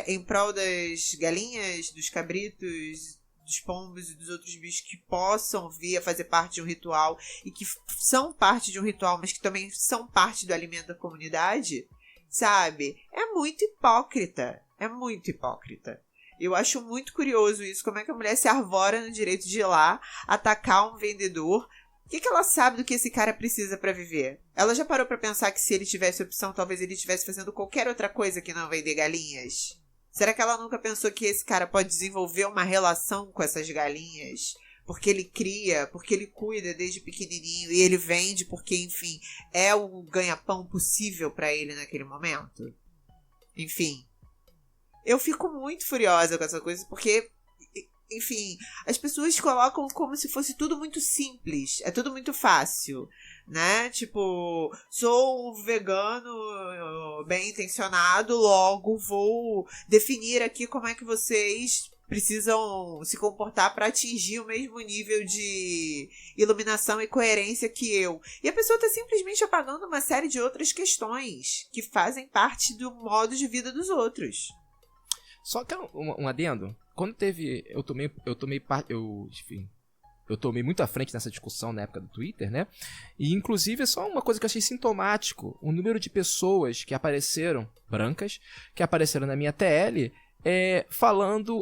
em prol das galinhas, dos cabritos, dos pombos e dos outros bichos que possam vir a fazer parte de um ritual e que são parte de um ritual, mas que também são parte do alimento da comunidade, sabe? É muito hipócrita. É muito hipócrita. Eu acho muito curioso isso, como é que a mulher se arvora no direito de ir lá, atacar um vendedor. O que ela sabe do que esse cara precisa pra viver? Ela já parou pra pensar que se ele tivesse opção, talvez ele estivesse fazendo qualquer outra coisa que não vender galinhas? Será que ela nunca pensou que esse cara pode desenvolver uma relação com essas galinhas? Porque ele cria, porque ele cuida desde pequenininho e ele vende porque, enfim, é o ganha-pão possível pra ele naquele momento? Enfim, eu fico muito furiosa com essa coisa porque, enfim, as pessoas colocam como se fosse tudo muito simples, é tudo muito fácil, né? Tipo, sou um vegano bem intencionado, logo vou definir aqui como é que vocês precisam se comportar para atingir o mesmo nível de iluminação e coerência que eu. E a pessoa está simplesmente apagando uma série de outras questões que fazem parte do modo de vida dos outros. Só que um adendo, quando teve, eu tomei muito à frente nessa discussão na época do Twitter, né? E inclusive é só uma coisa que eu achei sintomático, o número de pessoas que apareceram, brancas, que apareceram na minha TL,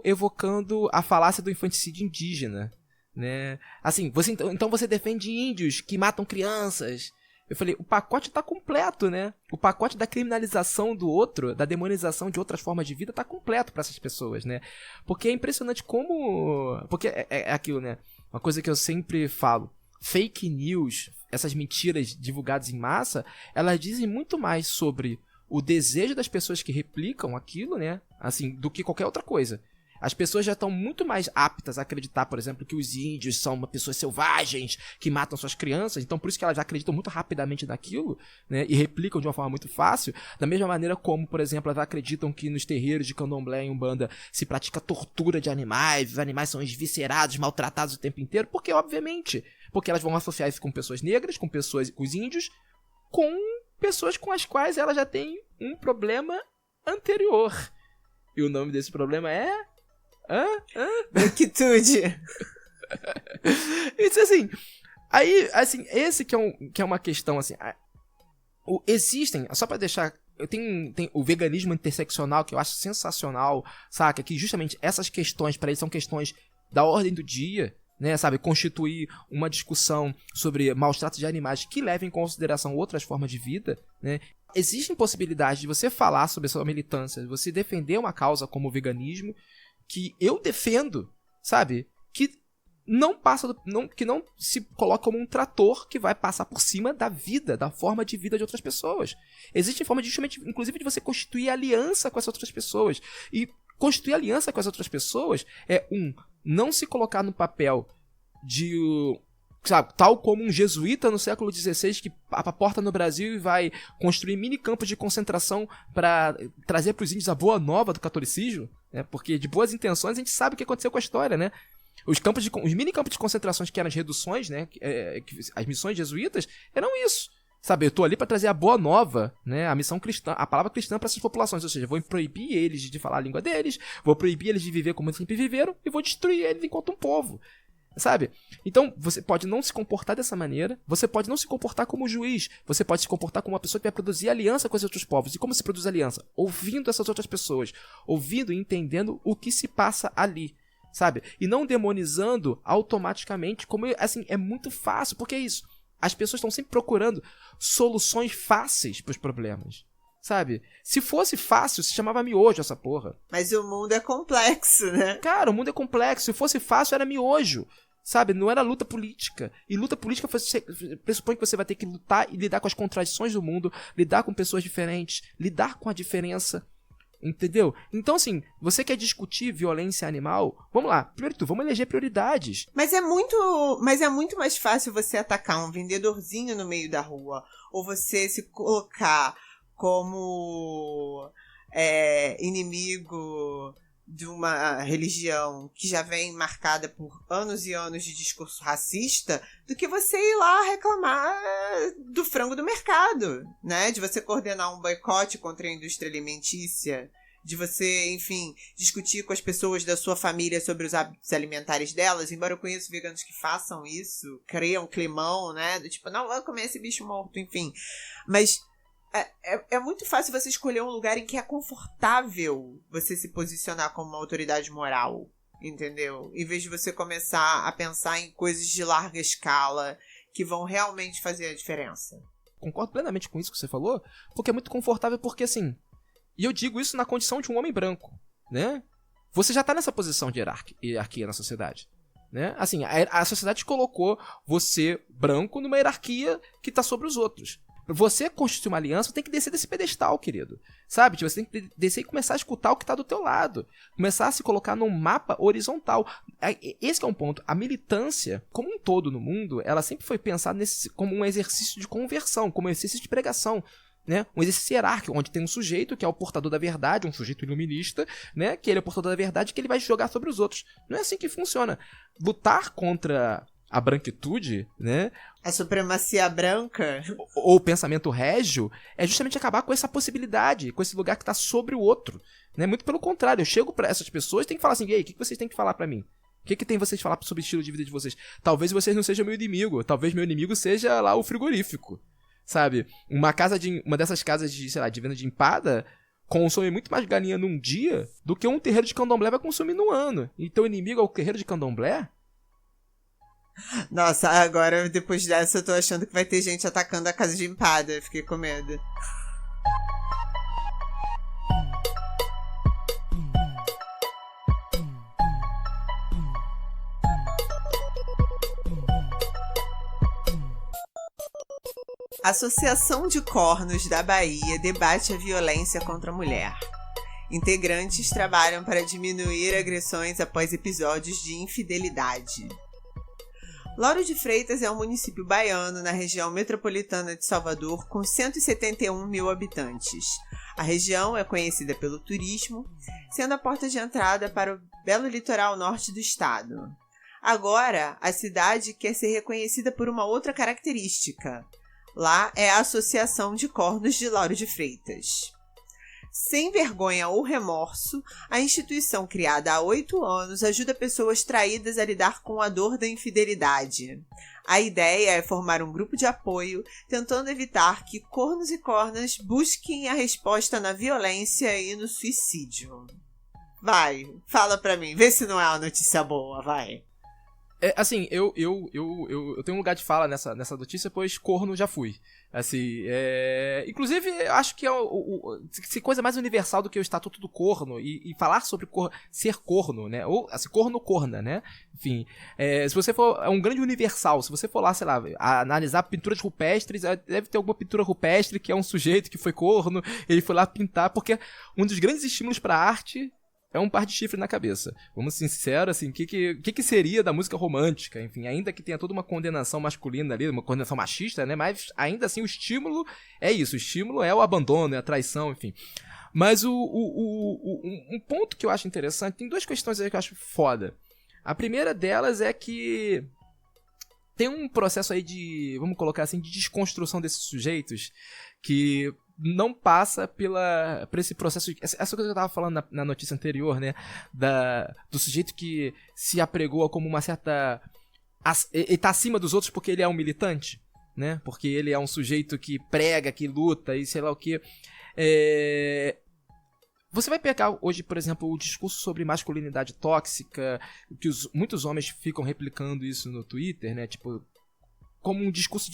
evocando a falácia do infanticídio indígena, né? Assim, então você defende índios que matam crianças. Eu falei, o pacote tá completo, né? O pacote da criminalização do outro, da demonização de outras formas de vida tá completo para essas pessoas, né? Porque é impressionante como... Porque é aquilo, né? Uma coisa que eu sempre falo, fake news, essas mentiras divulgadas em massa, elas dizem muito mais sobre o desejo das pessoas que replicam aquilo, né? Assim, do que qualquer outra coisa. As pessoas já estão muito mais aptas a acreditar, por exemplo, que os índios são pessoas selvagens que matam suas crianças. Então, por isso que elas já acreditam muito rapidamente naquilo, né? E replicam de uma forma muito fácil. Da mesma maneira como, por exemplo, elas acreditam que nos terreiros de candomblé e umbanda se pratica tortura de animais. Os animais são esviscerados, maltratados o tempo inteiro. Porque, obviamente, porque elas vão associar isso com pessoas negras, com os índios, com pessoas com as quais elas já têm um problema anterior. E o nome desse problema é... Branquitude. Isso assim. Aí, assim, esse que é uma questão, assim. Existem, só pra deixar. Tem o veganismo interseccional, que eu acho sensacional, saca? Que justamente essas questões, pra eles, são questões da ordem do dia, né? Sabe? Constituir uma discussão sobre maus tratos de animais que levem em consideração outras formas de vida, né? Existem possibilidades de você falar sobre a sua militância, de você defender uma causa como o veganismo, que eu defendo, sabe? Que não se coloca como um trator que vai passar por cima da vida, da forma de vida de outras pessoas. Existe forma de, justamente, inclusive, de você constituir aliança com essas outras pessoas. E constituir aliança com as outras pessoas é não se colocar no papel de... Sabe, tal como um jesuíta no século XVI que aporta no Brasil e vai construir mini campos de concentração para trazer para os índios a boa nova do catolicismo, né? Porque de boas intenções a gente sabe o que aconteceu com a história, né? Os mini campos de concentrações que eram as reduções, né? As missões jesuítas eram isso. Sabe, eu tô ali para trazer a boa nova, né? A missão cristã, a palavra cristã para essas populações. Ou seja, vou proibir eles de falar a língua deles, vou proibir eles de viver como eles sempre viveram e vou destruir eles enquanto um povo. Sabe? Então, você pode não se comportar dessa maneira, você pode não se comportar como juiz, você pode se comportar como uma pessoa que vai produzir aliança com os outros povos. E como se produz aliança? Ouvindo essas outras pessoas, ouvindo e entendendo o que se passa ali, sabe? E não demonizando automaticamente, como, assim, é muito fácil, porque é isso. As pessoas estão sempre procurando soluções fáceis para os problemas. Sabe? Se fosse fácil, se chamava miojo essa porra. Mas o mundo é complexo, né? Cara, o mundo é complexo. Se fosse fácil, era miojo. Sabe? Não era luta política. E luta política pressupõe que você vai ter que lutar e lidar com as contradições do mundo, lidar com pessoas diferentes, lidar com a diferença. Entendeu? Então, assim, você quer discutir violência animal? Vamos lá. Primeiro de tudo, vamos eleger prioridades. Mas é muito mais fácil você atacar um vendedorzinho no meio da rua. Ou você se colocar como inimigo de uma religião que já vem marcada por anos e anos de discurso racista, do que você ir lá reclamar do frango do mercado, né? De você coordenar um boicote contra a indústria alimentícia, de você, enfim, discutir com as pessoas da sua família sobre os hábitos alimentares delas, embora eu conheça veganos que façam isso, criam climão, né? Do tipo, não, vou comer esse bicho morto, enfim. Mas é muito fácil você escolher um lugar em que é confortável você se posicionar como uma autoridade moral, entendeu? Em vez de você começar a pensar em coisas de larga escala que vão realmente fazer a diferença. Concordo plenamente com isso que você falou, porque é muito confortável, porque assim, e eu digo isso na condição de um homem branco, né? Você já tá nessa posição de hierarquia na sociedade, né? Assim, a sociedade colocou você, branco, numa hierarquia que tá sobre os outros. Você constituir uma aliança, tem que descer desse pedestal, querido. Sabe? Você tem que descer e começar a escutar o que está do teu lado. Começar a se colocar num mapa horizontal. Esse é um ponto. A militância, como um todo no mundo, ela sempre foi pensada como um exercício de conversão, como um exercício de pregação. Né? Um exercício hierárquico, onde tem um sujeito que é o portador da verdade, um sujeito iluminista, né? Que ele é o portador da verdade, que ele vai jogar sobre os outros. Não é assim que funciona. Lutar contra a branquitude, né? A supremacia branca. Ou o pensamento régio é justamente acabar com essa possibilidade, com esse lugar que está sobre o outro. Né? Muito pelo contrário, eu chego para essas pessoas e tenho que falar assim, e aí, o que vocês têm que falar para mim? O que tem vocês falar sobre o estilo de vida de vocês? Talvez vocês não sejam meu inimigo, talvez meu inimigo seja lá o frigorífico, sabe? Uma dessas casas de, sei lá, de venda de empada consome muito mais galinha num dia do que um terreiro de candomblé vai consumir num ano. E teu inimigo é o terreiro de candomblé? Nossa, agora, depois dessa, eu tô achando que vai ter gente atacando a casa de empada. Fiquei com medo. A Associação de Cornos da Bahia debate a violência contra a mulher. Integrantes trabalham para diminuir agressões após episódios de infidelidade. Lauro de Freitas é um município baiano na região metropolitana de Salvador, com 171 mil habitantes. A região é conhecida pelo turismo, sendo a porta de entrada para o belo litoral norte do estado. Agora, a cidade quer ser reconhecida por uma outra característica. Lá é a Associação de Cornos de Lauro de Freitas. Sem vergonha ou remorso, a instituição criada há 8 anos ajuda pessoas traídas a lidar com a dor da infidelidade. A ideia é formar um grupo de apoio, tentando evitar que cornos e cornas busquem a resposta na violência e no suicídio. Vai, fala pra mim, vê se não é uma notícia boa, vai. Assim, eu tenho um lugar de fala nessa notícia, pois corno já fui. Assim, inclusive, acho que se coisa mais universal do que o estatuto do corno e falar sobre ser corno, né? Ou, assim, corno-corna, né? Enfim, se você for, é um grande universal. Se você for lá, sei lá, analisar pinturas rupestres, deve ter alguma pintura rupestre que é um sujeito que foi corno, ele foi lá pintar, porque um dos grandes estímulos para a arte é um par de chifre na cabeça. Vamos ser sinceros, assim, o que seria da música romântica? Enfim, ainda que tenha toda uma condenação masculina ali, uma condenação machista, né? Mas ainda assim o estímulo é isso. O estímulo é o abandono, é a traição, enfim. Mas um ponto que eu acho interessante, tem 2 questões aí que eu acho foda. A primeira delas é que tem um processo aí de, vamos colocar assim, de desconstrução desses sujeitos que não passa por esse processo. Essa coisa que eu tava falando na notícia anterior, né? Do sujeito que se apregoa como uma certa. Ele tá acima dos outros porque ele é um militante, né? Porque ele é um sujeito que prega, que luta e sei lá o que. Você vai pegar hoje, por exemplo, o discurso sobre masculinidade tóxica, que muitos homens ficam replicando isso no Twitter, né? Tipo, como um discurso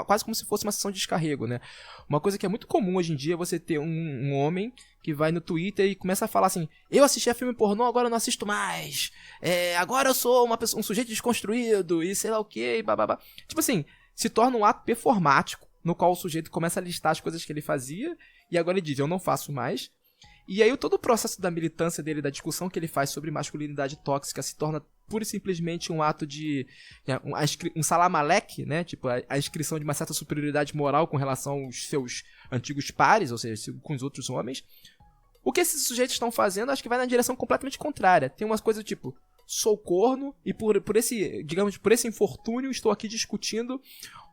quase como se fosse uma sessão de descarrego, né? Uma coisa que é muito comum hoje em dia é você ter um homem que vai no Twitter e começa a falar assim: eu assistia filme pornô, agora eu não assisto mais. Agora eu sou um sujeito desconstruído e sei lá o que, e bababá. Tipo assim, se torna um ato performático no qual o sujeito começa a listar as coisas que ele fazia e agora ele diz: eu não faço mais. E aí todo o processo da militância dele, da discussão que ele faz sobre masculinidade tóxica se torna pura e simplesmente um ato de... um salam-aleikum, né? Tipo, a inscrição de uma certa superioridade moral com relação aos seus antigos pares, ou seja, com os outros homens. O que esses sujeitos estão fazendo, acho que vai na direção completamente contrária. Tem umas coisas tipo, sou corno e por esse, digamos, por esse infortúnio estou aqui discutindo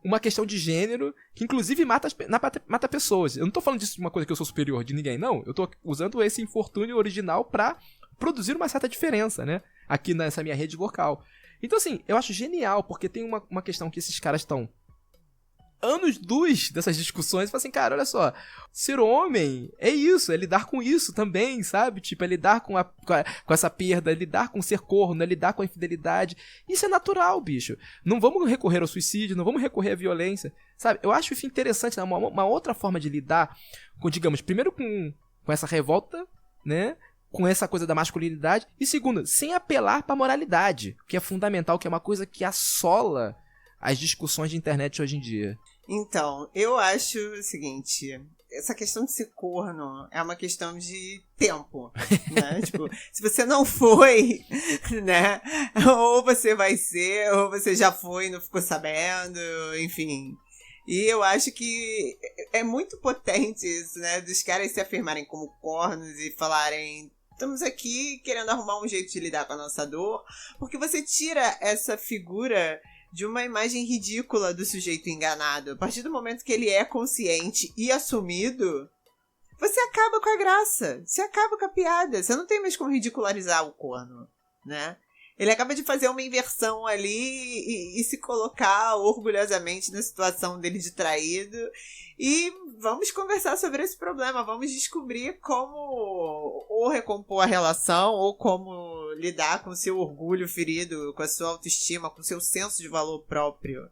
uma questão de gênero que inclusive mata pessoas. Eu não tô falando disso de uma coisa que eu sou superior de ninguém, não. Eu tô usando esse infortúnio original pra produzir uma certa diferença, né? Aqui nessa minha rede vocal. Então, assim, eu acho genial, porque tem uma questão que esses caras estão anos-luz dessas discussões, fala assim, cara, olha só, ser homem é isso, é lidar com isso também, sabe? Tipo, é lidar com essa perda, é lidar com ser corno, é lidar com a infidelidade. Isso é natural, bicho. Não vamos recorrer ao suicídio, não vamos recorrer à violência, sabe? Eu acho isso interessante, né? Uma outra forma de lidar com, digamos, primeiro com essa revolta, né? Com essa coisa da masculinidade, e segundo, sem apelar pra moralidade, que é fundamental, que é uma coisa que assola as discussões de internet hoje em dia. Então, eu acho o seguinte, essa questão de ser corno é uma questão de tempo, né? Tipo, se você não foi, né? Ou você vai ser, ou você já foi e não ficou sabendo, enfim. E eu acho que é muito potente isso, né? Dos caras se afirmarem como cornos e falarem... Estamos aqui querendo arrumar um jeito de lidar com a nossa dor, porque você tira essa figura de uma imagem ridícula do sujeito enganado. A partir do momento que ele é consciente e assumido, você acaba com a graça, você acaba com a piada, você não tem mais como ridicularizar o corno, né? Ele acaba de fazer uma inversão ali e se colocar orgulhosamente na situação dele de traído. E vamos conversar sobre esse problema, vamos descobrir como ou recompor a relação ou como lidar com o seu orgulho ferido, com a sua autoestima, com o seu senso de valor próprio,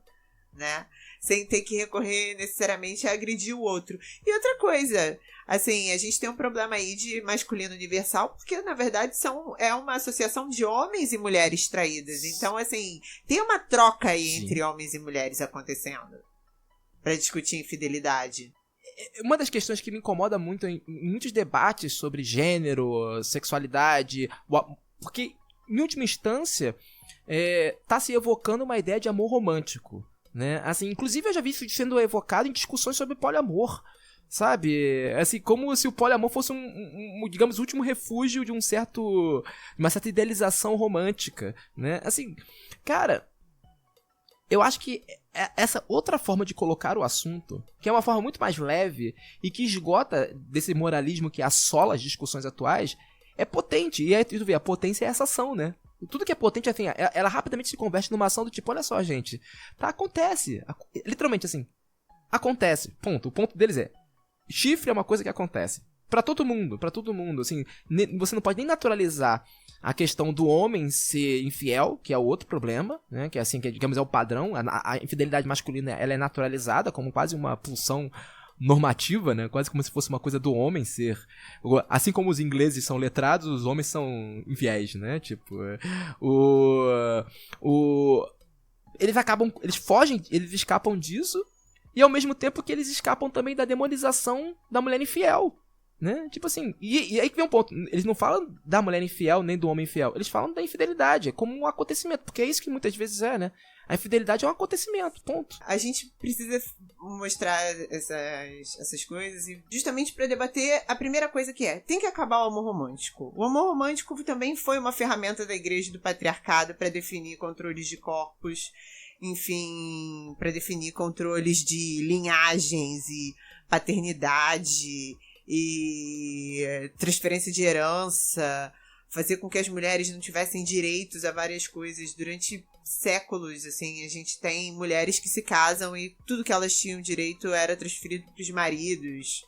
né? Sem ter que recorrer necessariamente a agredir o outro. E outra coisa, assim, a gente tem um problema aí de masculino universal, porque na verdade é uma associação de homens e mulheres traídas. Então, assim, tem uma troca aí entre homens e mulheres acontecendo para discutir infidelidade. Uma das questões que me incomoda muito em muitos debates sobre gênero, sexualidade, porque, em última instância, tá se evocando uma ideia de amor romântico, né? Assim, inclusive eu já vi isso sendo evocado em discussões sobre poliamor, sabe? Assim, como se o poliamor fosse digamos, o último refúgio de uma certa idealização romântica, né? Assim, cara, eu acho que essa outra forma de colocar o assunto, que é uma forma muito mais leve e que esgota desse moralismo que assola as discussões atuais, é potente. E aí tu vê, a potência é essa ação, né? Tudo que é potente, assim, ela rapidamente se converte numa ação do tipo, olha só, gente, tá, acontece. Literalmente, assim, acontece, ponto. O ponto deles é, chifre é uma coisa que acontece. Pra todo mundo, assim, você não pode nem naturalizar a questão do homem ser infiel, que é o outro problema, né, que é assim, que digamos é o padrão, a infidelidade masculina, ela é naturalizada como quase uma pulsão normativa, né, quase como se fosse uma coisa do homem ser, assim como os ingleses são letrados, os homens são infiéis, né, tipo, eles escapam disso, e ao mesmo tempo que eles escapam também da demonização da mulher infiel, né? Tipo assim, e aí que vem um ponto, eles não falam da mulher infiel nem do homem infiel, eles falam da infidelidade, como um acontecimento, porque é isso que muitas vezes né? A infidelidade é um acontecimento, ponto. A gente precisa mostrar essas coisas e justamente para debater a primeira coisa que tem que acabar o amor romântico. O amor romântico também foi uma ferramenta da igreja e do patriarcado para definir controles de corpos, enfim, para definir controles de linhagens e paternidade e transferência de herança, fazer com que as mulheres não tivessem direitos a várias coisas durante séculos. Assim, a gente tem mulheres que se casam e tudo que elas tinham direito era transferido para os maridos,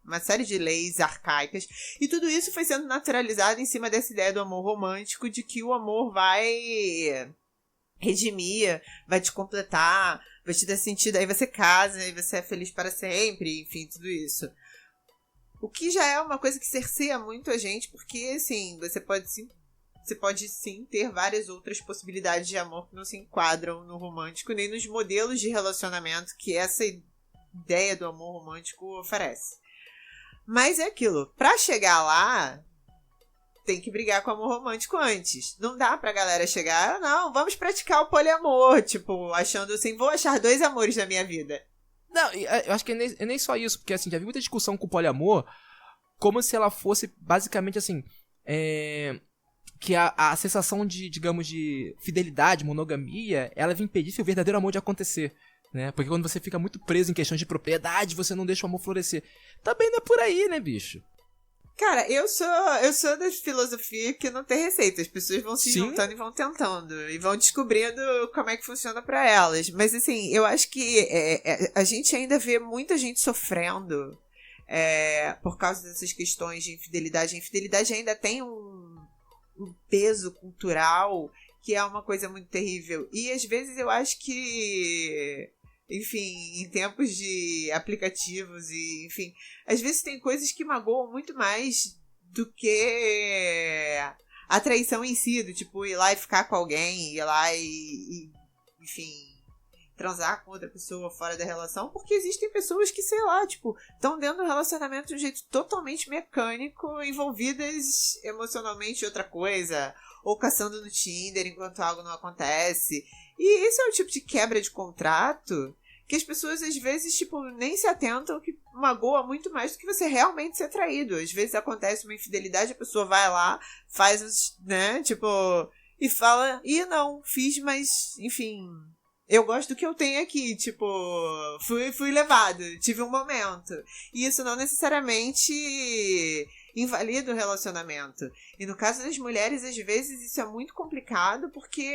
uma série de leis arcaicas, e tudo isso foi sendo naturalizado em cima dessa ideia do amor romântico, de que o amor vai redimir, vai te completar, vai te dar sentido, aí você casa e você é feliz para sempre, enfim, tudo isso. O que já é uma coisa que cerceia muito a gente, porque, assim, você pode sim ter várias outras possibilidades de amor que não se enquadram no romântico, nem nos modelos de relacionamento que essa ideia do amor romântico oferece. Mas é aquilo, pra chegar lá, tem que brigar com o amor romântico antes. Não dá pra galera chegar, não, vamos praticar o poliamor, tipo, achando assim, vou achar 2 amores na minha vida. Não, eu acho que é nem só isso, porque assim, já vi muita discussão com o poliamor, como se ela fosse basicamente assim, que a sensação de, digamos, de fidelidade, monogamia, ela vai impedir o verdadeiro amor de acontecer, né? Porque quando você fica muito preso em questões de propriedade, você não deixa o amor florescer. Também não é por aí, né, bicho? Cara, eu sou da filosofia que não tem receita. As pessoas vão se juntando e vão tentando. E vão descobrindo como é que funciona pra elas. Mas, assim, eu acho que a gente ainda vê muita gente sofrendo por causa dessas questões de infidelidade. A infidelidade ainda tem um peso cultural que é uma coisa muito terrível. E, às vezes, eu acho que... Enfim, em tempos de aplicativos e, enfim, às vezes tem coisas que magoam muito mais do que a traição em si, do tipo, ir lá e ficar com alguém, ir lá e enfim, transar com outra pessoa fora da relação, porque existem pessoas que, sei lá, tipo, estão dentro do relacionamento de um jeito totalmente mecânico, envolvidas emocionalmente em outra coisa, ou caçando no Tinder enquanto algo não acontece. E esse é o tipo de quebra de contrato que as pessoas, às vezes, tipo, nem se atentam, que magoa muito mais do que você realmente ser traído. Às vezes acontece uma infidelidade, a pessoa vai lá, faz, né, tipo, e fala, não, fiz, mas, enfim, eu gosto do que eu tenho aqui, tipo, fui levado, tive um momento. E isso não necessariamente invalida o relacionamento. E no caso das mulheres, às vezes, isso é muito complicado, porque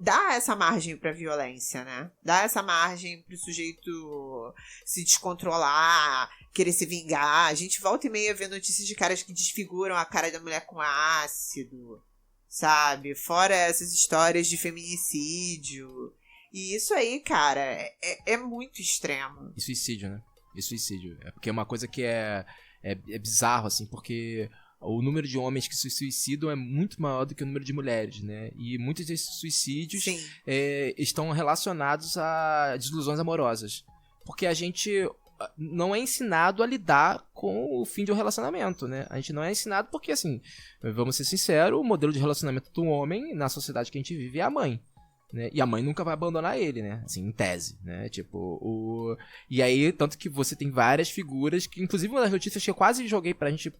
dá essa margem pra violência, né? Dá essa margem pro sujeito se descontrolar, querer se vingar. A gente volta e meia vê notícias de caras que desfiguram a cara da mulher com ácido, sabe? Fora essas histórias de feminicídio. E isso aí, cara, é muito extremo. E suicídio, né? E suicídio. É porque é uma coisa que é bizarro, assim, porque o número de homens que se suicidam é muito maior do que o número de mulheres, né? E muitos desses suicídios estão relacionados a desilusões amorosas. Porque a gente não é ensinado a lidar com o fim de um relacionamento, né? A gente não é ensinado porque, assim, vamos ser sinceros, o modelo de relacionamento do homem na sociedade que a gente vive é a mãe. Né? E a mãe nunca vai abandonar ele, né? Assim, em tese, né? Tipo, E aí, tanto que você tem várias figuras que, inclusive, uma das notícias que eu quase joguei pra gente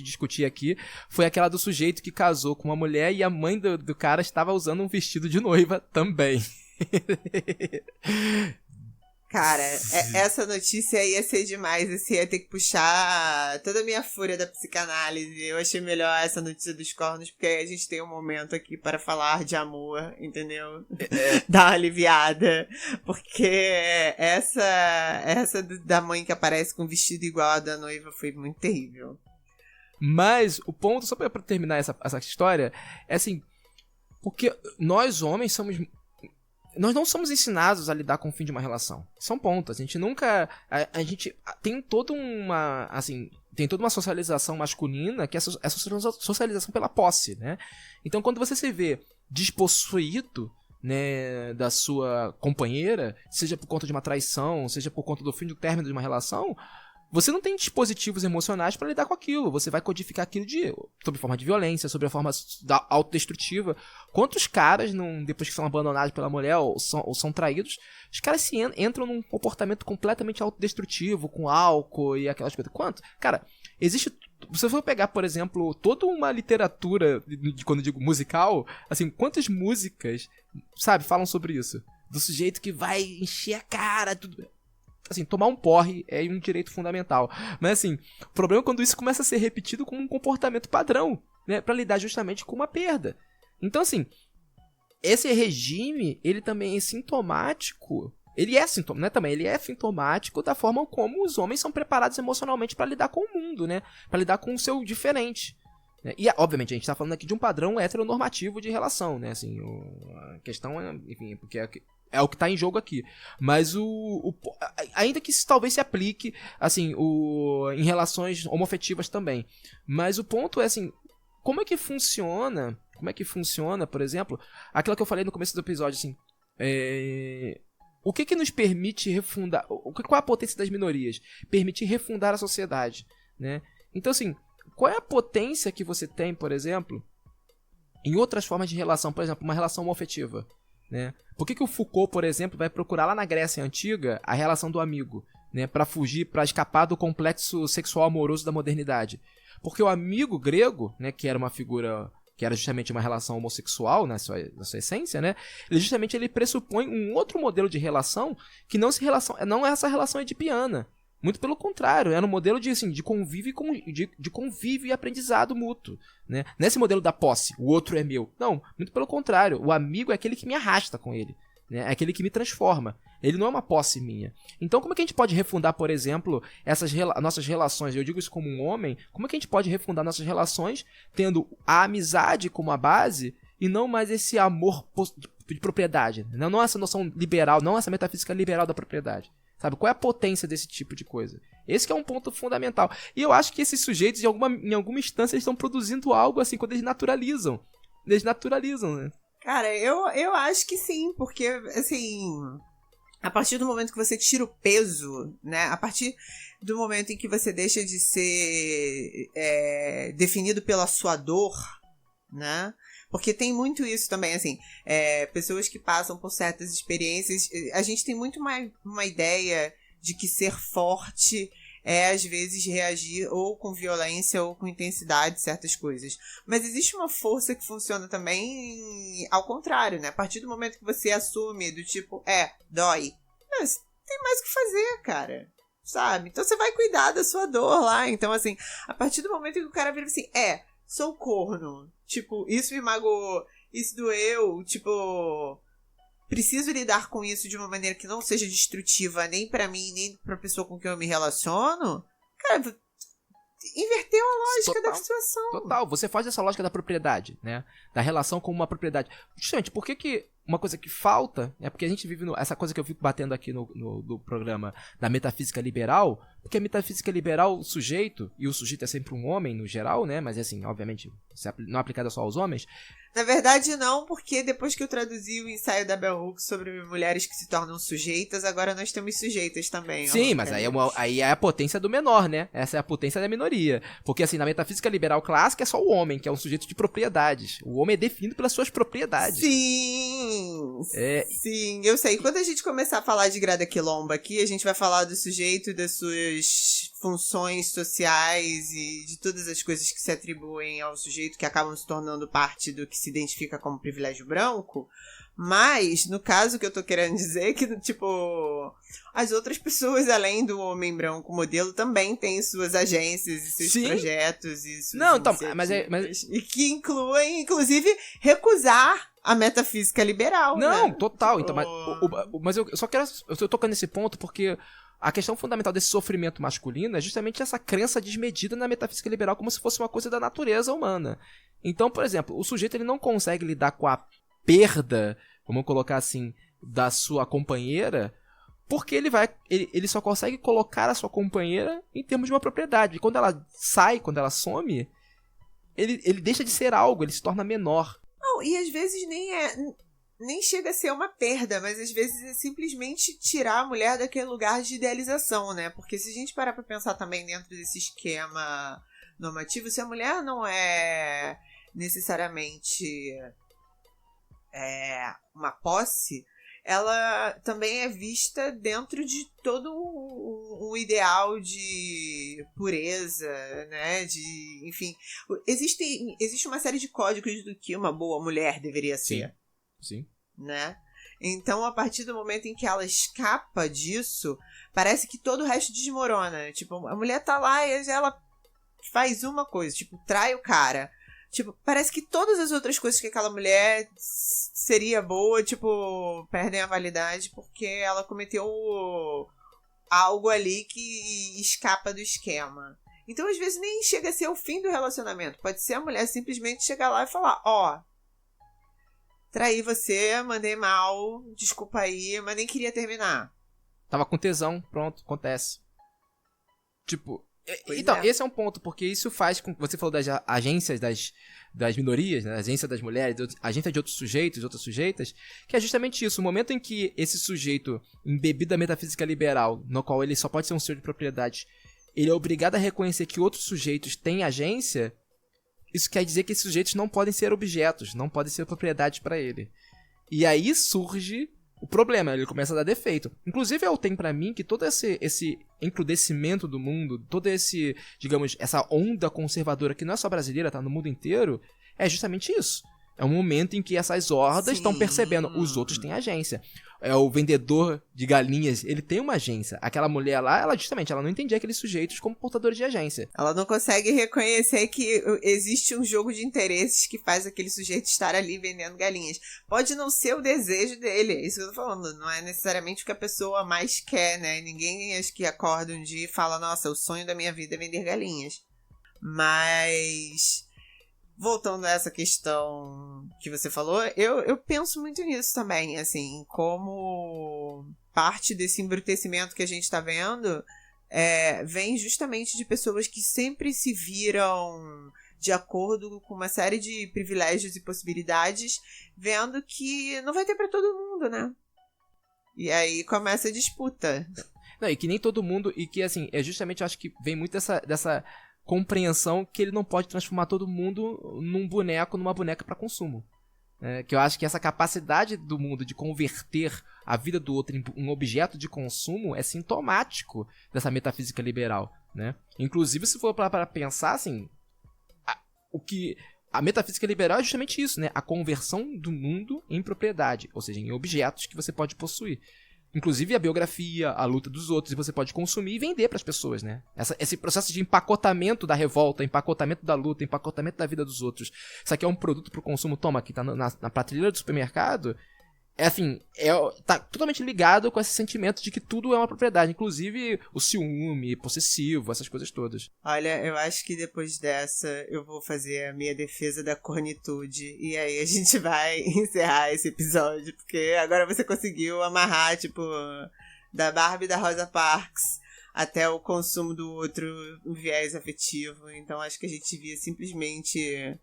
discutir aqui foi aquela do sujeito que casou com uma mulher e a mãe do cara estava usando um vestido de noiva também. Cara, essa notícia ia ser demais. Você ia ter que puxar toda a minha fúria da psicanálise. Eu achei melhor essa notícia dos cornos, porque aí a gente tem um momento aqui para falar de amor, entendeu? Dar uma aliviada. Porque essa da mãe que aparece com um vestido igual a da noiva foi muito terrível. Mas o ponto, só pra terminar essa história, é assim, porque nós homens nós não somos ensinados a lidar com o fim de uma relação. Isso é um ponto. A gente nunca... A gente tem toda uma... Assim, tem toda uma socialização masculina que é a socialização pela posse, né? Então, quando você se vê despossuído, né, da sua companheira, seja por conta de uma traição, seja por conta do fim do término de uma relação, você não tem dispositivos emocionais para lidar com aquilo. Você vai codificar aquilo sob forma de violência, sob a forma autodestrutiva. Quantos caras, depois que são abandonados pela mulher ou são traídos, os caras entram num comportamento completamente autodestrutivo, com álcool e aquelas coisas. Quanto? Cara, existe... Se você for pegar, por exemplo, toda uma literatura, quando eu digo musical, assim, quantas músicas, sabe, falam sobre isso? Do sujeito que vai encher a cara, tudo... Assim, tomar um porre é um direito fundamental. Mas, assim, o problema é quando isso começa a ser repetido como um comportamento padrão, né? Pra lidar justamente com uma perda. Então, assim, esse regime, ele também é sintomático. Ele é sintomático da forma como os homens são preparados emocionalmente pra lidar com o mundo, né? Pra lidar com o seu diferente. E, obviamente, a gente tá falando aqui de um padrão heteronormativo de relação, né? Assim, a questão é, enfim, porque é o que está em jogo aqui. Mas ainda que isso talvez se aplique, assim, em relações homoafetivas também. Mas o ponto é, assim, como é que funciona, por exemplo, aquilo que eu falei no começo do episódio, assim, O que nos permite refundar? Qual é a potência das minorias? Permitir refundar a sociedade, né? Então, assim, qual é a potência que você tem, por exemplo, em outras formas de relação? Por exemplo, uma relação homoafetiva, né? Por que o Foucault, por exemplo, vai procurar lá na Grécia Antiga a relação do amigo, né? Para fugir, para escapar do complexo sexual amoroso da modernidade? Porque o amigo grego, né, que era uma figura... que era justamente uma relação homossexual na sua essência, né? Ele pressupõe um outro modelo de relação que não é essa relação edipiana. Muito pelo contrário, era um modelo de, assim, de convívio e aprendizado mútuo, né? Nesse modelo da posse, o outro é meu. Não, muito pelo contrário, o amigo é aquele que me arrasta com ele, né? É aquele que me transforma. Ele não é uma posse minha. Então, como é que a gente pode refundar, por exemplo, nossas relações? Eu digo isso como um homem. Como é que a gente pode refundar nossas relações tendo a amizade como a base e não mais esse amor de propriedade? Não essa noção liberal, não essa metafísica liberal da propriedade. Sabe? Qual é a potência desse tipo de coisa? Esse que é um ponto fundamental. E eu acho que esses sujeitos, em alguma instância, eles estão produzindo algo assim, quando eles naturalizam. Eles naturalizam, né? Cara, eu acho que sim, porque, assim... A partir do momento que você tira o peso, né? A partir do momento em que você deixa de ser definido pela sua dor, né? Porque tem muito isso também, assim, pessoas que passam por certas experiências, a gente tem muito uma ideia de que ser forte é, às vezes, reagir ou com violência ou com intensidade a certas coisas. Mas existe uma força que funciona também ao contrário, né? A partir do momento que você assume do tipo, dói, mas tem mais o que fazer, cara. Sabe? Então você vai cuidar da sua dor lá. Então, assim, a partir do momento que o cara vira assim, sou corno. Tipo, isso me magoou, isso doeu, tipo... Preciso lidar com isso de uma maneira que não seja destrutiva nem pra mim, nem pra pessoa com quem eu me relaciono. Cara, inverteu a lógica da situação. Total, você faz essa lógica da propriedade, né? Da relação com uma propriedade. Justamente, por que uma coisa que falta, é porque a gente vive essa coisa que eu fico batendo aqui no programa da metafísica liberal, porque a metafísica liberal, o sujeito, e o sujeito é sempre um homem no geral, né? Mas assim, obviamente, não aplicada só aos homens. Na verdade, não, porque depois que eu traduzi o ensaio da Bell Hooks sobre mulheres que se tornam sujeitas, agora nós temos sujeitas também. Sim, mas aí é a potência do menor, né? Essa é a potência da minoria. Porque, assim, na metafísica liberal clássica é só o homem, que é um sujeito de propriedades. O homem é definido pelas suas propriedades. Sim! Sim, eu sei. Quando a gente começar a falar de grada quilomba aqui, a gente vai falar do sujeito e das suas funções sociais e de todas as coisas que se atribuem ao sujeito que acabam se tornando parte do que se identifica como privilégio branco, mas no caso que eu tô querendo dizer que, tipo, as outras pessoas além do homem branco modelo também têm suas agências e seus projetos e suas mas e que incluem, inclusive, recusar a metafísica liberal. Não, né? total. Tipo... Então, mas eu só quero... Eu tô tocando nesse ponto porque a questão fundamental desse sofrimento masculino é justamente essa crença desmedida na metafísica liberal como se fosse uma coisa da natureza humana. Então, por exemplo, o sujeito ele não consegue lidar com a perda, vamos colocar assim, da sua companheira, porque ele só consegue colocar a sua companheira em termos de uma propriedade. E quando ela sai, quando ela some, ele deixa de ser algo, ele se torna menor. Não, e às vezes nem chega a ser uma perda, mas às vezes é simplesmente tirar a mulher daquele lugar de idealização, né? Porque se a gente parar pra pensar também dentro desse esquema normativo, se a mulher não é necessariamente uma posse, ela também é vista dentro de todo um ideal de pureza, né? Enfim, existe uma série de códigos do que uma boa mulher deveria ser. Sim. Né? Então, a partir do momento em que ela escapa disso, parece que todo o resto desmorona. Tipo, a mulher tá lá e ela faz uma coisa, tipo, trai o cara. Tipo, parece que todas as outras coisas que aquela mulher seria boa, tipo, perdem a validade porque ela cometeu algo ali que escapa do esquema. Então, às vezes, nem chega a ser o fim do relacionamento. Pode ser a mulher simplesmente chegar lá e falar, traí você, mandei mal, desculpa aí, mas nem queria terminar. Tava com tesão, pronto, acontece. Tipo... Então, esse é um ponto, porque isso faz com que você falou das agências das minorias, né? Agência das mulheres, agência de outros sujeitos, outras sujeitas, que é justamente isso. O momento em que esse sujeito, embebido da metafísica liberal, no qual ele só pode ser um senhor de propriedade, ele é obrigado a reconhecer que outros sujeitos têm agência, isso quer dizer que esses sujeitos não podem ser objetos, não podem ser propriedades para ele. E aí surge o problema, ele começa a dar defeito. Inclusive, eu tenho pra mim que todo esse encrudecimento do mundo, todo esse, digamos, essa onda conservadora que não é só brasileira, tá no mundo inteiro, é justamente isso. É um momento em que essas hordas estão percebendo, os outros têm agência. É o vendedor de galinhas, ele tem uma agência. Aquela mulher lá, ela não entendia aqueles sujeitos como portadores de agência. Ela não consegue reconhecer que existe um jogo de interesses que faz aquele sujeito estar ali vendendo galinhas. Pode não ser o desejo dele, é isso que eu tô falando. Não é necessariamente o que a pessoa mais quer, né? Ninguém acho que acorda um dia e fala, nossa, o sonho da minha vida é vender galinhas. Mas... voltando a essa questão que você falou, eu penso muito nisso também, assim, como parte desse embrutecimento que a gente tá vendo vem justamente de pessoas que sempre se viram de acordo com uma série de privilégios e possibilidades, vendo que não vai ter pra todo mundo, né? E aí começa a disputa. Não, e que nem todo mundo, e que assim, justamente eu acho que vem muito dessa compreensão que ele não pode transformar todo mundo numa boneca para consumo. Que eu acho que essa capacidade do mundo de converter a vida do outro em um objeto de consumo é sintomático dessa metafísica liberal, né? Inclusive, se for para pensar, assim, a metafísica liberal é justamente isso, né? A conversão do mundo em propriedade, ou seja, em objetos que você pode possuir. Inclusive a biografia, a luta dos outros, e você pode consumir e vender para as pessoas, né? Esse processo de empacotamento da revolta, empacotamento da luta, empacotamento da vida dos outros. Isso aqui é um produto para o consumo, toma, aqui tá na prateleira do supermercado. Tá totalmente ligado com esse sentimento de que tudo é uma propriedade, inclusive o ciúme, possessivo, essas coisas todas. Olha, eu acho que depois dessa eu vou fazer a minha defesa da cornitude e aí a gente vai encerrar esse episódio, porque agora você conseguiu amarrar, tipo, da Barbie e da Rosa Parks até o consumo do outro, um viés afetivo. Então acho que a gente devia simplesmente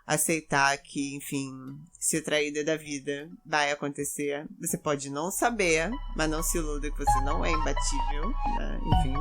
aceitar que, enfim, ser traída da vida vai acontecer. Você pode não saber, mas não se iluda que você não é imbatível, né? Enfim.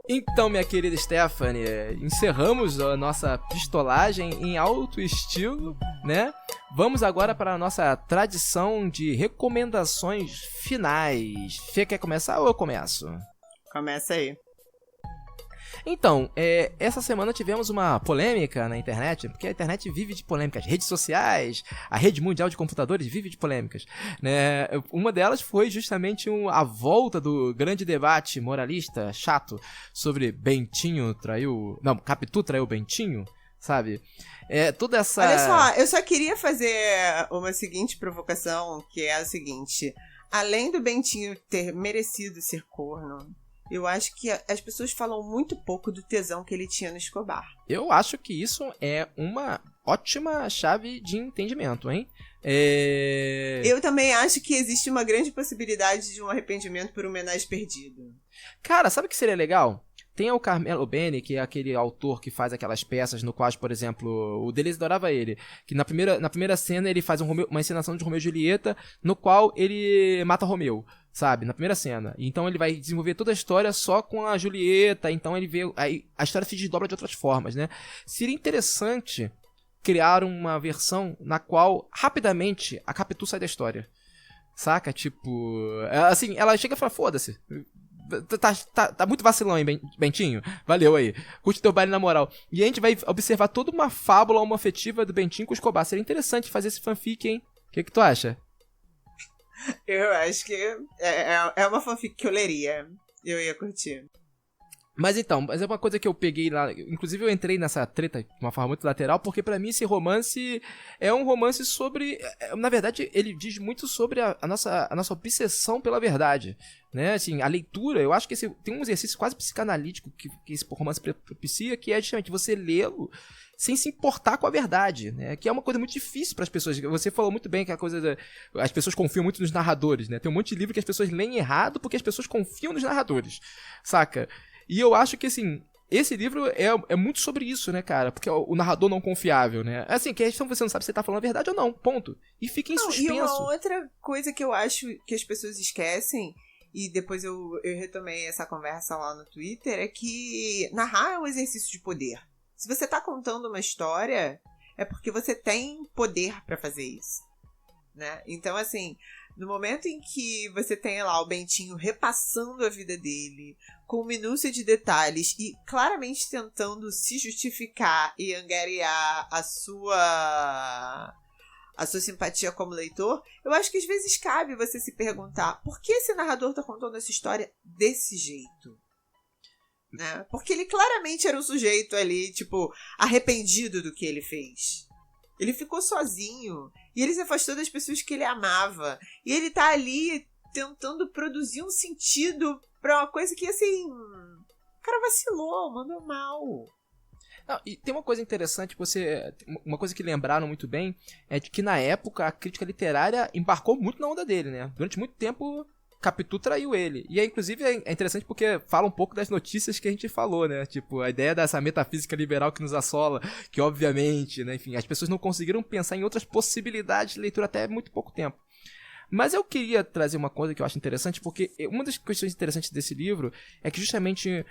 Então, minha querida Stephanie, encerramos a nossa pistolagem em alto estilo, né? Vamos agora para a nossa tradição de recomendações finais. Fê, quer começar ou eu começo? Começa aí. Então, essa semana tivemos uma polêmica na internet, porque a internet vive de polêmicas, redes sociais, a rede mundial de computadores vive de polêmicas, né? Uma delas foi justamente a volta do grande debate moralista chato sobre Capitu traiu Bentinho, sabe? Toda essa... Olha só, eu só queria fazer uma seguinte provocação, que é a seguinte: além do Bentinho ter merecido ser corno, eu acho que as pessoas falam muito pouco do tesão que ele tinha no Escobar. Eu acho que isso é uma ótima chave de entendimento, hein? Eu também acho que existe uma grande possibilidade de um arrependimento por homenagem perdido. Cara, sabe o que seria legal? Tem o Carmelo Bene, que é aquele autor que faz aquelas peças no qual, por exemplo, o Deleuze adorava ele, que na primeira cena ele faz uma encenação de Romeu e Julieta, no qual ele mata Romeu, sabe? Na primeira cena. Então ele vai desenvolver toda a história só com a Julieta, então ele vê... Aí a história se desdobra de outras formas, né? Seria interessante criar uma versão na qual, rapidamente, a Capitu sai da história. Saca? Tipo... Assim, ela chega e fala, foda-se... Tá muito vacilão, hein, Bentinho? Valeu aí. Curte teu baile na moral. E a gente vai observar toda uma fábula homoafetiva do Bentinho com o Escobar. Seria interessante fazer esse fanfic, hein? O que tu acha? Eu acho que é uma fanfic que eu leria. Eu ia curtir. Mas é uma coisa que eu peguei lá, inclusive eu entrei nessa treta de uma forma muito lateral, porque pra mim esse romance é um romance sobre, na verdade ele diz muito sobre a nossa obsessão pela verdade, né, assim, a leitura, eu acho que tem um exercício quase psicanalítico que esse romance propicia, que é justamente você lê-lo sem se importar com a verdade, né? Que é uma coisa muito difícil para as pessoas. Você falou muito bem que a coisa as pessoas confiam muito nos narradores, né? Tem um monte de livro que as pessoas leem errado porque as pessoas confiam nos narradores, saca? E eu acho que, assim, esse livro é muito sobre isso, né, cara? Porque o narrador não confiável, né? Assim, que a questão você não sabe se você tá falando a verdade ou não, ponto. E fica em suspenso. E uma outra coisa que eu acho que as pessoas esquecem, e depois eu retomei essa conversa lá no Twitter, é que narrar é um exercício de poder. Se você tá contando uma história, é porque você tem poder pra fazer isso, né? Então, assim, no momento em que você tem lá o Bentinho repassando a vida dele, com minúcia de detalhes e claramente tentando se justificar e angariar a sua simpatia como leitor, eu acho que às vezes cabe você se perguntar por que esse narrador tá contando essa história desse jeito? Né? Porque ele claramente era um sujeito ali, tipo, arrependido do que ele fez. Ele ficou sozinho e ele se afastou das pessoas que ele amava. E ele tá ali tentando produzir um sentido pra uma coisa que, assim, o cara vacilou, mandou mal. Não, e tem uma coisa interessante, uma coisa que lembraram muito bem, é de que na época a crítica literária embarcou muito na onda dele, né? Durante muito tempo, Capitu traiu ele. E inclusive é interessante porque fala um pouco das notícias que a gente falou, né? Tipo, a ideia dessa metafísica liberal que nos assola, que obviamente, né? Enfim, as pessoas não conseguiram pensar em outras possibilidades de leitura até muito pouco tempo. Mas eu queria trazer uma coisa que eu acho interessante, porque uma das questões interessantes desse livro é que justamente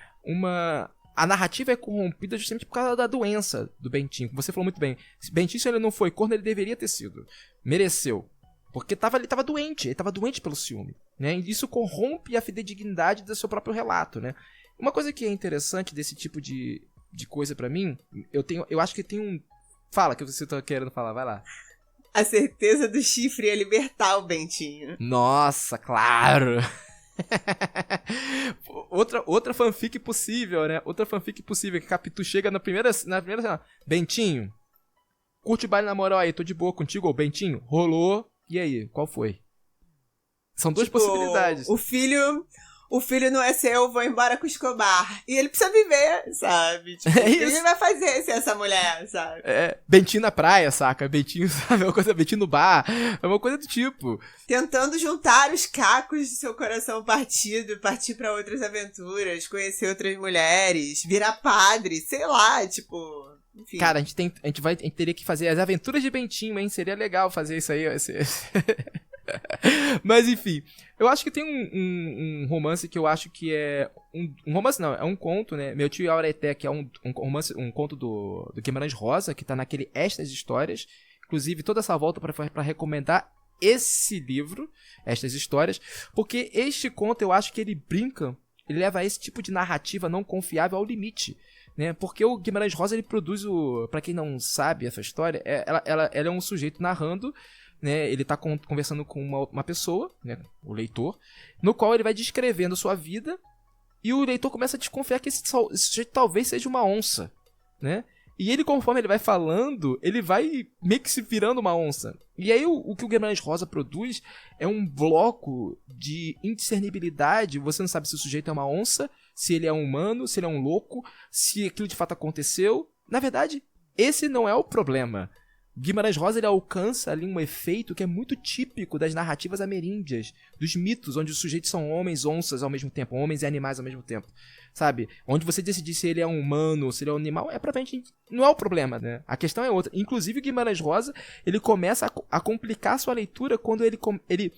a narrativa é corrompida justamente por causa da doença do Bentinho. Você falou muito bem. Se Bentinho, se ele não foi corno, ele deveria ter sido. Mereceu. Porque ele tava doente pelo ciúme, né? E isso corrompe a fidedignidade do seu próprio relato, né? Uma coisa que é interessante desse tipo de coisa pra mim, eu acho que tem um... Fala, que você tá querendo falar, vai lá. A certeza do chifre ia libertar o Bentinho. Nossa, claro! outra fanfic possível, né? Outra fanfic possível, que Capitu chega na primeira cena. Bentinho, curte baile na moral aí, tô de boa contigo, ô Bentinho, rolou. E aí, qual foi? São duas possibilidades. O filho não é seu, eu vou embora com o Escobar. E ele precisa viver, sabe? Tipo, o que ele vai fazer sem essa mulher, sabe? Bentinho na praia, saca? Bentinho, sabe? Uma coisa, Bentinho no bar. É uma coisa do tipo. Tentando juntar os cacos do seu coração partido, partir pra outras aventuras, conhecer outras mulheres, virar padre, sei lá, tipo... Enfim. Cara, a gente teria que fazer as aventuras de Bentinho, hein? Seria legal fazer isso aí. Mas enfim, eu acho que tem um romance que eu acho que é... Um romance não, é um conto, né? Meu Tio Aureté, que é um romance, um conto do Guimarães Rosa, que tá naquele Estas Histórias. Inclusive, toda essa volta pra recomendar esse livro, Estas Histórias, porque este conto eu acho que ele leva esse tipo de narrativa não confiável ao limite. Né? Porque o Guimarães Rosa, ele produz pra quem não sabe essa história, ela é um sujeito narrando, né? Ele tá conversando com uma pessoa, né? O leitor, no qual ele vai descrevendo a sua vida, e o leitor começa a desconfiar que esse sujeito talvez seja uma onça, né? E ele, conforme ele vai falando, ele vai meio que se virando uma onça. E aí o que o Guimarães Rosa produz é um bloco de indiscernibilidade. Você não sabe se o sujeito é uma onça, se ele é um humano, se ele é um louco, se aquilo de fato aconteceu. Na verdade, esse não é o problema. Guimarães Rosa, ele alcança ali um efeito que é muito típico das narrativas ameríndias, dos mitos, onde os sujeitos são homens, onças ao mesmo tempo, homens e animais ao mesmo tempo, sabe? Onde você decidir se ele é um humano ou se ele é um animal, propriamente não é o problema, né? A questão é outra. Inclusive, o Guimarães Rosa, ele começa a complicar a sua leitura quando ele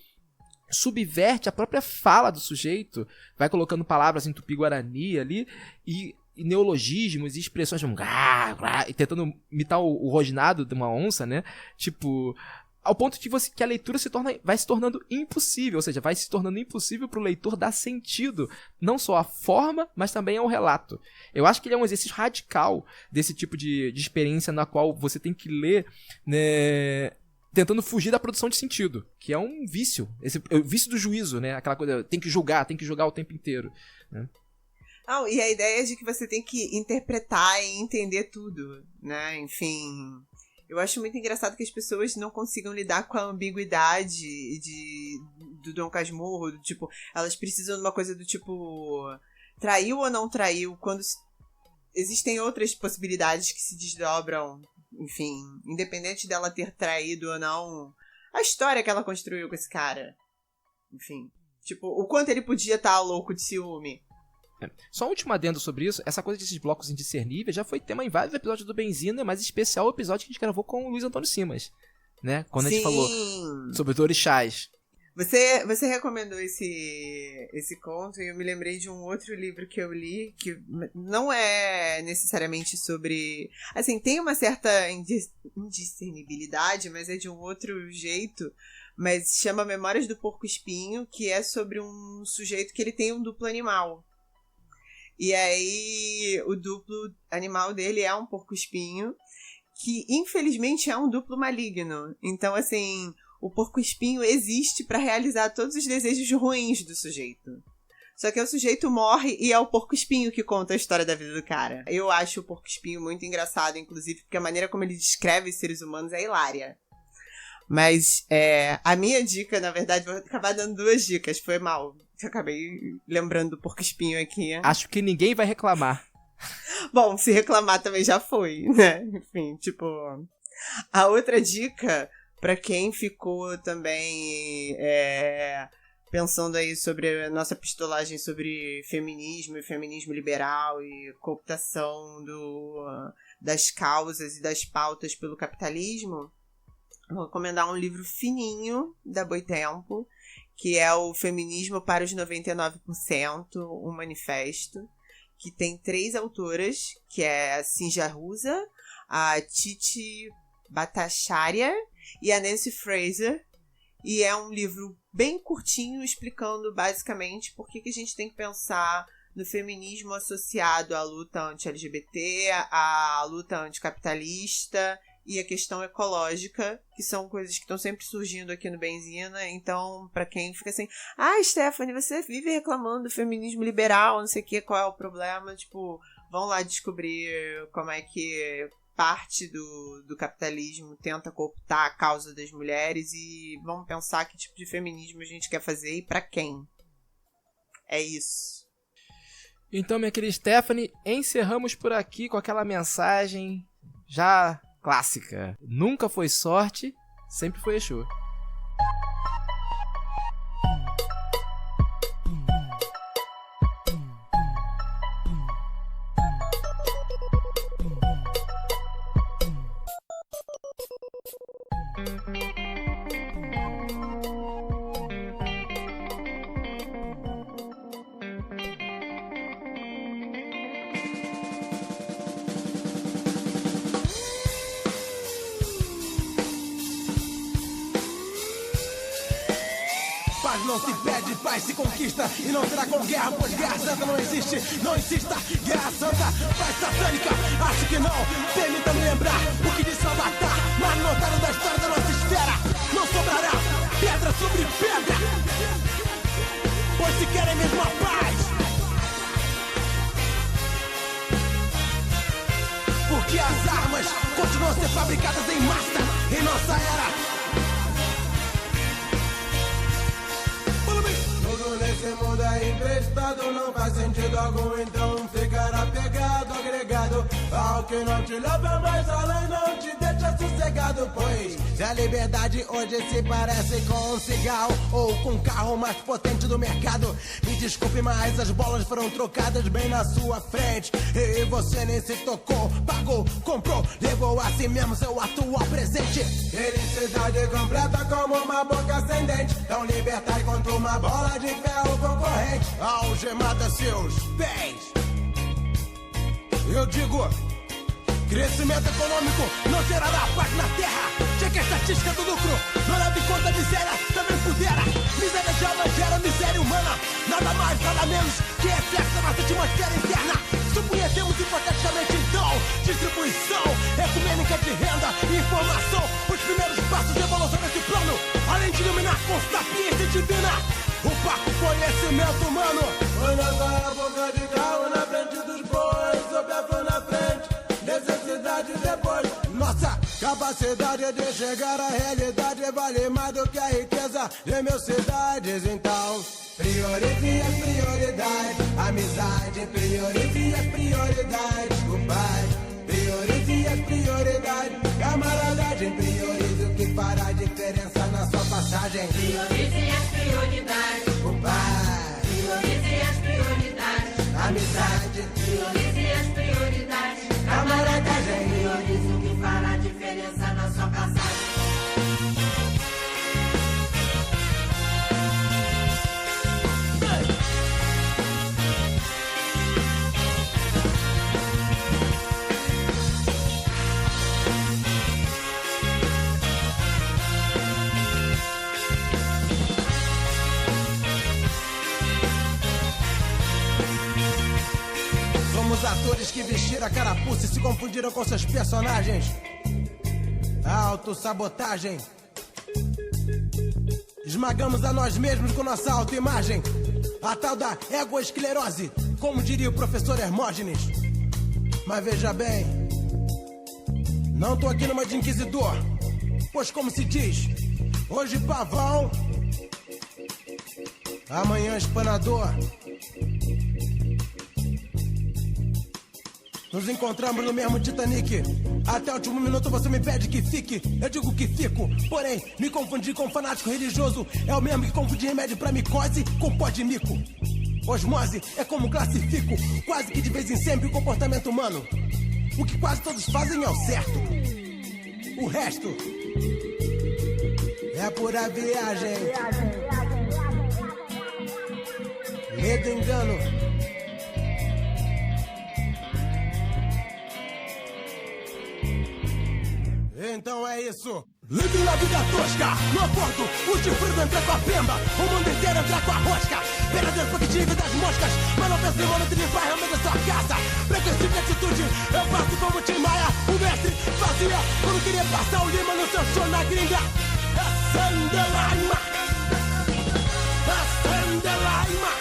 subverte a própria fala do sujeito, vai colocando palavras em tupi-guarani ali, e neologismos e expressões como e tentando imitar o rosnado de uma onça, né? Tipo, ao ponto de que a leitura vai se tornando impossível, ou seja, vai se tornando impossível para o leitor dar sentido, não só à forma, mas também ao relato. Eu acho que ele é um exercício radical desse tipo de experiência na qual você tem que ler, né, tentando fugir da produção de sentido, que é um vício, o vício do juízo, né? Aquela coisa, tem que julgar o tempo inteiro, né? E a ideia de que você tem que interpretar e entender tudo, né? Enfim, eu acho muito engraçado que as pessoas não consigam lidar com a ambiguidade do Dom Casmurro, do tipo, elas precisam de uma coisa do tipo, traiu ou não traiu, quando existem outras possibilidades que se desdobram, enfim, independente dela ter traído ou não, a história que ela construiu com esse cara. Enfim, tipo, o quanto ele podia estar louco de ciúme. Só um último adendo sobre isso, essa coisa desses blocos indiscerníveis já foi tema em vários episódios do Benzina, mas em especial o episódio que a gente gravou com o Luiz Antônio Simas, né? Quando a gente falou sobre os orixás. Você recomendou esse conto e eu me lembrei de um outro livro que eu li, que não é necessariamente sobre... Assim, tem uma certa indiscernibilidade, mas é de um outro jeito, mas chama Memórias do Porco-Espinho, que é sobre um sujeito que ele tem um duplo animal. E aí o duplo animal dele é um porco-espinho, que infelizmente é um duplo maligno. Então, assim... O porco-espinho existe para realizar todos os desejos ruins do sujeito. Só que o sujeito morre e é o porco-espinho que conta a história da vida do cara. Eu acho o porco-espinho muito engraçado, inclusive, porque a maneira como ele descreve os seres humanos é hilária. Mas a minha dica, na verdade, vou acabar dando 2 dicas. Foi mal. Eu acabei lembrando do porco-espinho aqui. Acho que ninguém vai reclamar. Bom, se reclamar também já foi, né? Enfim, tipo... A outra dica... Para quem ficou também pensando aí sobre a nossa pistolagem sobre feminismo e feminismo liberal e cooptação das causas e das pautas pelo capitalismo, vou recomendar um livro fininho da Boitempo, que é o Feminismo para os 99%, um manifesto, que tem 3 autoras, que é a Sinja Rusa, a Titi Bhattacharya e a Nancy Fraser, e é um livro bem curtinho explicando basicamente por que a gente tem que pensar no feminismo associado à luta anti-LGBT, à luta anticapitalista e a questão ecológica, que são coisas que estão sempre surgindo aqui no Benzina. Então, pra quem fica assim, Stephanie, você vive reclamando do feminismo liberal, não sei o que, qual é o problema? Tipo, vão lá descobrir como é que parte do capitalismo tenta cooptar a causa das mulheres e vamos pensar que tipo de feminismo a gente quer fazer e pra quem. É isso. Então, minha querida Stephanie, encerramos por aqui com aquela mensagem já clássica. Nunca foi sorte, sempre foi Exu. Não se pede, paz se conquista. E não será com guerra, pois guerra santa não existe. Não insista, guerra santa, paz satânica. Acho que não, permita-me lembrar o que disse Avatar. Mas notaram da história da nossa esfera. Não sobrará pedra sobre pedra, pois se querem mesmo a paz. Porque as armas continuam a ser fabricadas em massa em nossa era. Esse mundo é emprestado, não faz sentido algum, então ficar apegado, agregado ao que não te leva mais além, não te deixa sossegado, pois se a liberdade hoje se parece com um cigarro ou com o carro mais potente do mercado, me desculpe, mas as bolas foram trocadas bem na sua frente e você nem se tocou, pagou, comprou, levou a si mesmo seu atual presente. Felicidade completa como uma boca sem dente, tão libertar quanto uma bola de ferro concorrente, algemada seus pés. Eu digo, crescimento econômico não gerará paz na terra. Cheque a estatística do lucro, não leve em conta a miséria, também pudera. Miséria de alma gera miséria humana, nada mais, nada menos que excesso da nossa atmosfera interna. Supunhamos hipoteticamente então, distribuição ecumênica de renda e informação, os primeiros passos de evolução desse plano, além de iluminar com sapiência divina o parco conhecimento humano. Foi nossa época de carro na frente dos bois, sob a flor na frente, necessidade depois. Nossa capacidade de chegar à realidade vale mais do que a riqueza de mil cidades. Então, priorize as prioridades, amizade, priorize as prioridades. prioridade. Camaradagem, priorize o que fará diferença na sua passagem. Priorize as prioridades. O pai, Priorize as prioridades. amizade, Priorize as prioridades. Camaradagem, priorize o que fará diferença na sua passagem. Somos atores que vestiram a carapuça e se confundiram com seus personagens. Autossabotagem. Esmagamos a nós mesmos com nossa autoimagem. A tal da egoesclerose, como diria o professor Hermógenes. Mas veja bem, não tô aqui numa de inquisidor, pois como se diz, hoje pavão, amanhã espanador. Nos encontramos no mesmo Titanic. Até o último minuto você me pede que fique. Eu digo que fico, porém me confundir com fanático religioso é o mesmo que confundir remédio pra micose com pó de mico. Osmose é como classifico, quase que de vez em sempre, o comportamento humano. O que quase todos fazem é o certo. O resto é pura viagem. Medo, engano. Então é isso. Livre na vida tosca, no acordo, o chifrudo entra com a pemba, o mundo inteiro entra com a rosca. Verdadeiro fugitive das moscas, mas não pense em mano de limpar realmente a sua casa. Preconceito atitude, eu passo como Tim Maia, o mestre fazia quando queria passar o lima no seu show na gringa. Acende a lima, acende a lima.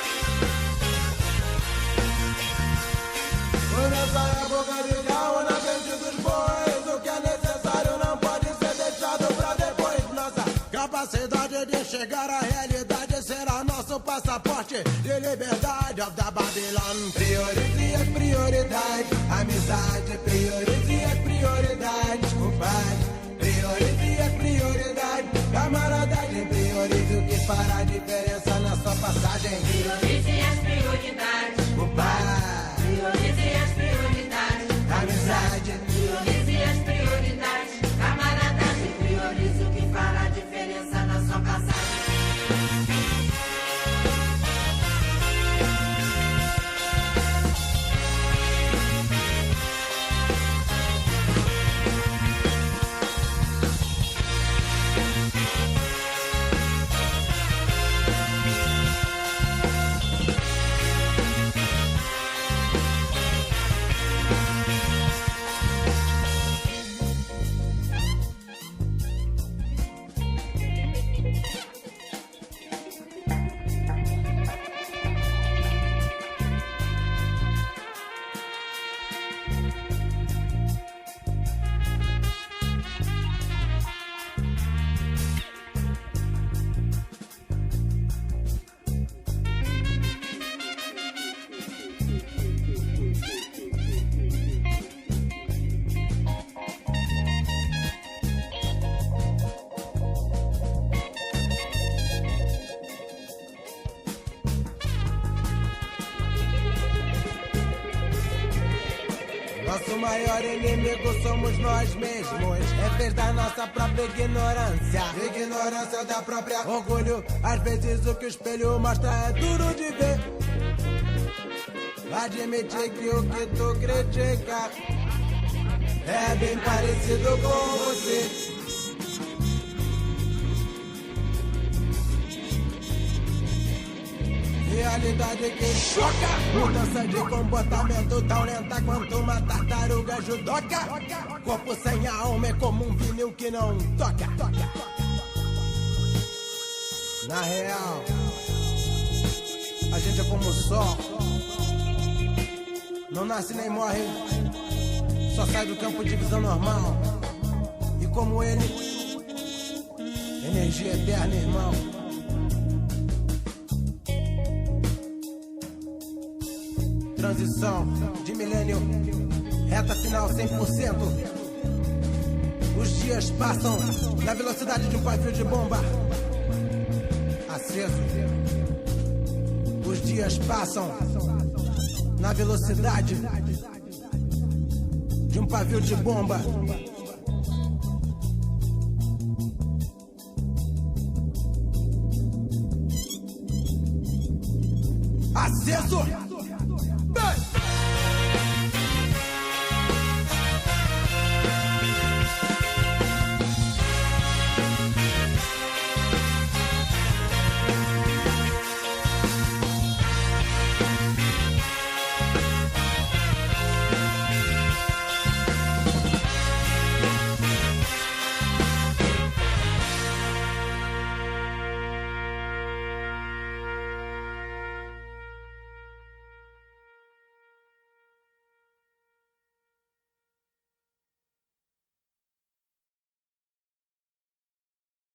Foi nessa época de Gaúna, na frente dos bois, o que é necessário não pode ser deixado pra depois. Nossa capacidade de chegar à realidade será nosso passaporte de liberdade of the Babylon. Priorize as prioridades, amizade, priorize as prioridades, compadre. Priorize as prioridades, camaradagem, priorize o que fará diferença na sua passagem. Priorize as prioridades. Compadre. Priorize as prioridades. Amizade, Priorize as prioridades. Camaradagem, priorize o que fará diferença na sua passagem. Nosso maior inimigo somos nós mesmos. É vez da nossa própria ignorância. Ignorância da própria orgulho. Às vezes o que o espelho mostra é duro de ver. Admitir que o que tu critica é bem parecido com você. Realidade que choca. Mudança de comportamento tão lenta quanto uma tartaruga judoca. Corpo sem alma é como um vinil que não toca. Na real, a gente é como o sol. Não nasce nem morre, só sai do campo de visão normal. E como ele, energia eterna, irmão. Transição de milênio, reta final 100%. Os dias passam na velocidade de um pavio de bomba aceso. Os dias passam na velocidade de um pavio de bomba. Aceso! Bem!